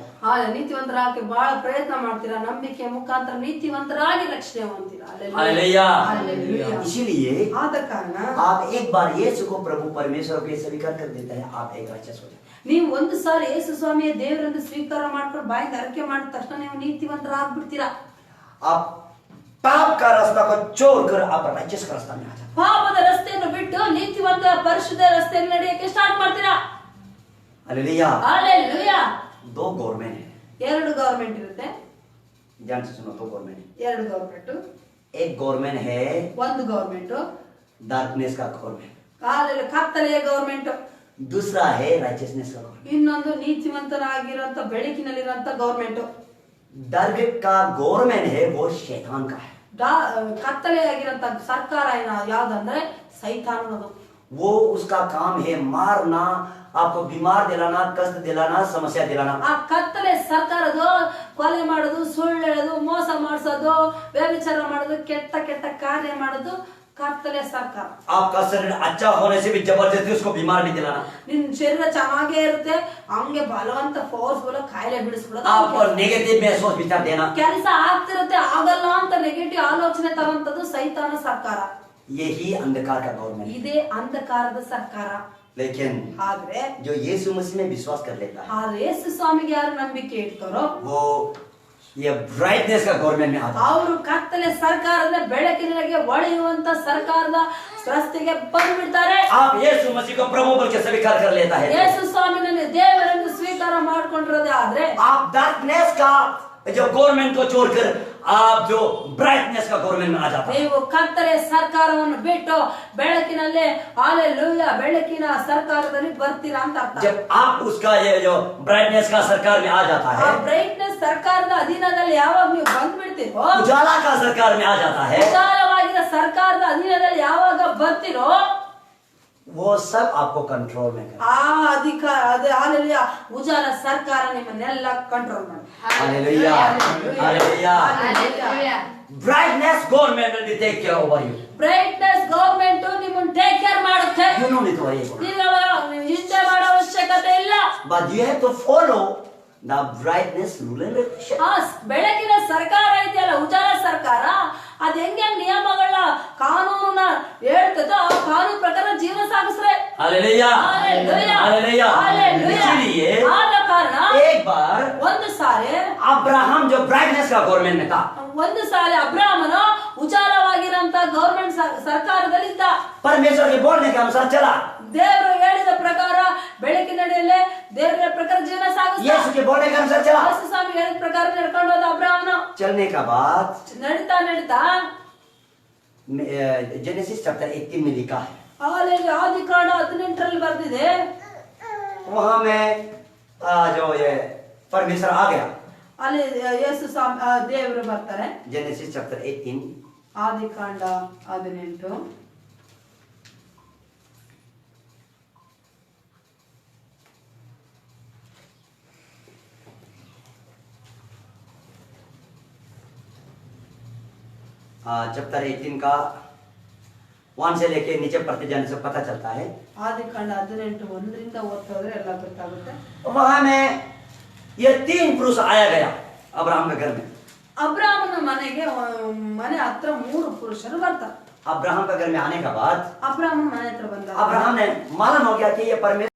ನೀತಿವಂತರಾಗಕ್ಕೆ ಬಹಳ ಪ್ರಯತ್ನ ಮಾಡ್ತೀರಾ, ನಂಬಿಕೆ ಮುಖಾಂತರ ನೀತಿವಂತರಾಗಿ ರಕ್ಷಣೆ ಹೊಂದ್ತೀರಾ. हालेलुया। हालेलुया। इसीलिए ಆದ ಕಾರಣ आप एक बार यीशु को प्रभु परमेश्वर के स्वीकार कर देते हैं, आप एक राक्षस हो जाते हैं। ನೀವು ಒಂದು ಸಾರಿ ಯೇಸು ಸ್ವಾಮಿಯ ದೇವರೆಂದು ಸ್ವೀಕಾರ ಮಾಡ್ಕೊಂಡು ಬಾಯಿಂದ ಅರಿಕೆ ಮಾಡಿದ ತಕ್ಷಣ ನೀವು ನೀತಿವಂತರಾಗ್ಬಿಡ್ತೀರಾ. आप पाप का रास्ता को छोड़कर आप राक्षस का रास्ता में आ जाते ಪಾಪದ ರಸ್ತೆಯನ್ನು ಬಿಟ್ಟು ನೀತಿವಂತ ಪರಿಶುದ್ಧ ರಸ್ತೆಯಲ್ಲಿ ನಡೆಯಕ್ಕೆ ಸ್ಟಾರ್ಟ್ ಮಾಡ್ತೀರಾ. हैं। हालेलुया। ಹಾಲೆಲೂಯಾ. दो गवर्नमेंट है, ಎರಡು ಗವರ್ಮೆಂಟ್ ಇರುತ್ತೆ, ध्यान से सुनो, दो गवर्नमेंट है। ಎರಡು ಗವರ್ಮೆಂಟ್. एक गवर्नमेंट है ಒಂದು ಗವರ್ಮೆಂಟ್ डार्कनेस का गवर्नमेंट, ಕಾಲಲ್ಲಿ ಕತ್ತಲೆಯ ಗವರ್ಮೆಂಟ್, दूसरा है राइचियसनेस का गवर्नमेंट। ಇನ್ನೊಂದು ನೀತಿವಂತನಾಗಿರೋಂತ ಬೆಳಕಿನಲ್ಲಿರೋಂತ ಗವರ್ಮೆಂಟ್. डार्क का गवर्नमेंट है वो शैतान का है, ಕತ್ತಲೆಯಾಗಿರೋಂತ ಸರ್ಕಾರ ಯಾವ್ದಂದ್ರೆ ಸೈತಾನನದು. वो उसका काम है मारना, आपको बीमार दिलाना, कष्ट दिलाना, समस्या दिलाना। ಆ ಕತ್ತಲೆ ಸರ್ಕಾರದು ಕೊಲೆ ಮಾಡೋದು, ಸುಳ್ಳು ಹೇಳೋದು, ಮೋಸ ಮಾಡಿಸೋದು, ವ್ಯಭಿಚಾರ ಮಾಡೋದು, ಕೆಟ್ಟ ಕೆಟ್ಟ ಕಾರ್ಯ ಮಾಡೋದು ಕತ್ತಲೆ ಸರ್ಕಾರ. आपका शरीर अच्छा होने से भी जबरदस्ती उसको बीमार भी दिलाना, ನಿನ್ ಶರೀರ ಚೆನ್ನಾಗೇ ಇರುತ್ತೆ, ಹಂಗೆ ಬಲವಂತ ಫೋರ್ಸ್ಫುಲ್ ಕಾಯಿಲೆ ಬಿಡಿಸ್ಬಿಡೋದು. आपको नेगेटिव में सोच विचार देना, ಕೆಲಸ ಆಗ್ತಿರುತ್ತೆ ಆಗಲ್ಲ ಅಂತ ನೆಗೆಟಿವ್ ಆಲೋಚನೆ ತರುವಂತದ್ದು ಸೈತಾನ ಸರ್ಕಾರ. यही अंधकार का गवर्नमेंट है। ಇದೇ ಅಂಧಕಾರದ ಸರ್ಕಾರ. लेकिन ಆದ್ರೆ जो यीशु मसीह में विश्वास कर लेता है, ಆ ಯೇಸು ಸ್ವಾಮಿಗೆ ಯಾರು ನಂಬಿಕೆ ಇಡ್ತಾರೋ वो ये ब्राइटनेस का गवर्नमेंट में आता है। ಅವರು ಕತ್ತಲೆ ಸರ್ಕಾರದ ಬೆಳಕಿನೊಳಗೆ ಒಳೆಯುವಂತ ಸರ್ಕಾರದ ರಸ್ತೆಗೆ ಬಂದ್ಬಿಡ್ತಾರೆ. आप यीशु मसीह को प्रभु बोल के स्वीकार कर लेता है, ಯೇಸು ಸ್ವಾಮಿನನ್ನು ದೇವರೆಂದು ಸ್ವೀಕಾರ ಮಾಡ್ಕೊಂಡಿರೋದೇ ಆದ್ರೆ आप डार्कनेस का जो गवर्नमेंट को छोड़कर आप जो ब्राइटनेस का गवर्नमेंट में आ जाता है। ನೀವು ಕತ್ತಲೆ ಸರ್ಕಾರವನ್ನು ಬಿಟ್ಟು ಬೆಳಕಿನಲ್ಲಿ ಹಾಲೆಲೂಯಾ ಬೆಳಕಿನ ಸರ್ಕಾರದಲ್ಲಿ ಬರ್ತೀರಾ ಅಂತ ಅರ್ಥ. जब आप उसका ये जो ब्राइटनेस का सरकार में आ जाता ಆ है, ಬ್ರೈಟ್ನೆಸ್ ಸರ್ಕಾರದ ಅಧೀನದಲ್ಲಿ ಯಾವಾಗ ನೀವು ಬಂದ್ಬಿಡ್ತೀರೋ, उजाला का सरकार में आ जाता है, ವಿಶಾಲವಾಗಿರೋ ಸರ್ಕಾರದ ಅಧೀನದಲ್ಲಿ ಯಾವಾಗ ಬರ್ತೀರೋ वो सब आपको कंट्रोल में करे। ಆ ಅಧಿಕಾರ ಅದೇ ಹಾಲೆಲೂಯಾ ಉಜಾಲ ಸರ್ಕಾರ ನಿಮ್ಮನ್ನೆಲ್ಲ ಕಂಟ್ರೋಲ್ ಮಾಡಿ. Hallelujah, hallelujah. Hallelujah. Brightness government will be take care over you. Brightness government ನಿಮ್ಮನ್ನ ಟೇಕ್ ಕೇರ್ ಮಾಡುತ್ತೆ. You don't need to worry about it. ನೀವು ಚಿಂತೆ ಮಾಡೋ ಅವಶ್ಯಕತೆ ಇಲ್ಲ. But you have to follow the brightness rule and regulation. ಆ ಬೆಳಕಿನ ಸರ್ಕಾರ ಇದೆಯಲ್ಲ ಉಜಾಲ ಸರ್ಕಾರ, ಅದ್ ಹೆಂಗೆ ನಿಯಮಗಳನ್ನ ಕಾನೂನನ್ನ ಹೇಳ್ತದೋ ಆ ಕಾನೂನು ಪ್ರಕಾರ ಜೀವನ ಸಾಗಿಸ್ರೆ. Hallelujah, hallelujah, hallelujah. हालेलुया. इसलिए ಆದ ಕಾರಣ एक बार ಒಂದು ಸಾರಿ अब्राहम जो ब्राइटनेस का गवर्नमेंट में था, ಒಂದು ಸಾರಿ ಅಬ್ರಾಹ್ಮನು ಉಜಾಲವಾಗಿರಂತ ಗವರ್ಮೆಂಟ್ ಸರ್ಕಾರದಲ್ಲಿ ಇದ್ದ. परमेश्वर के बोलने के अनुसार चला, ದೇವರು ಹೇಳಿದ ಪ್ರಕಾರ ಬೆಳಕಿನಡಿಯಲ್ಲೇ ದೇವರ प्रकार ಜೀವನ ಸಾಗಿಸ್ದ. यीशु के बोलने के अनुसार चला। ಯೇಸು ಸ್ವಾಮಿ ಹೇಳಿದ ಪ್ರಕಾರ ನಡ್ಕೊಂಡು ಹೋದ ಅಬ್ರಾಹ್ಮನು. चलने का बाद ನಡೀತಾ ನಡೀತಾ जेनेसिस चैप्टर 18 में लिखा है, ಹಾಲೆಲೂಯಾ ಆದಿಕಾಂಡ 18ರಲ್ಲಿ ಬರ್ದಿದೆ. वहां में जो ये परमेश्वर आ गया। ಅಲ್ಲಿ ಯೇಸು ಸ್ವಾಮಿ ದೇವರು ಬರ್ತಾರೆ. जेनेसिस चैप्टर 18 ಆದಿಕಾಂಡ 18 चैप्टर 18 का 1 से लेके नीचे पढ़ते जाने से पता चलता है। ಆದಿಕಾಂಡ 18 ಒಂದರಿಂದ ಓದ್ತೋದ್ರೆ ಎಲ್ಲ ಗೊತ್ತಾಗುತ್ತೆ. वहां में ये 3 पुरुष आया गया अब्राहम के घर में। ಅಬ್ರಾಹ್ಮನ ಮನೆಗೆ ಮನೆ ಹತ್ರ 3 ಪುರುಷರು ಬರ್ತಾರೆ. अब्राहम के घर में आने के बाद ಅಬ್ರಾಹ್ಮನ ಮನೆ ಹತ್ರ ಬಂದ अब्राहम ने मालूम हो गया कि ये परमेश्वर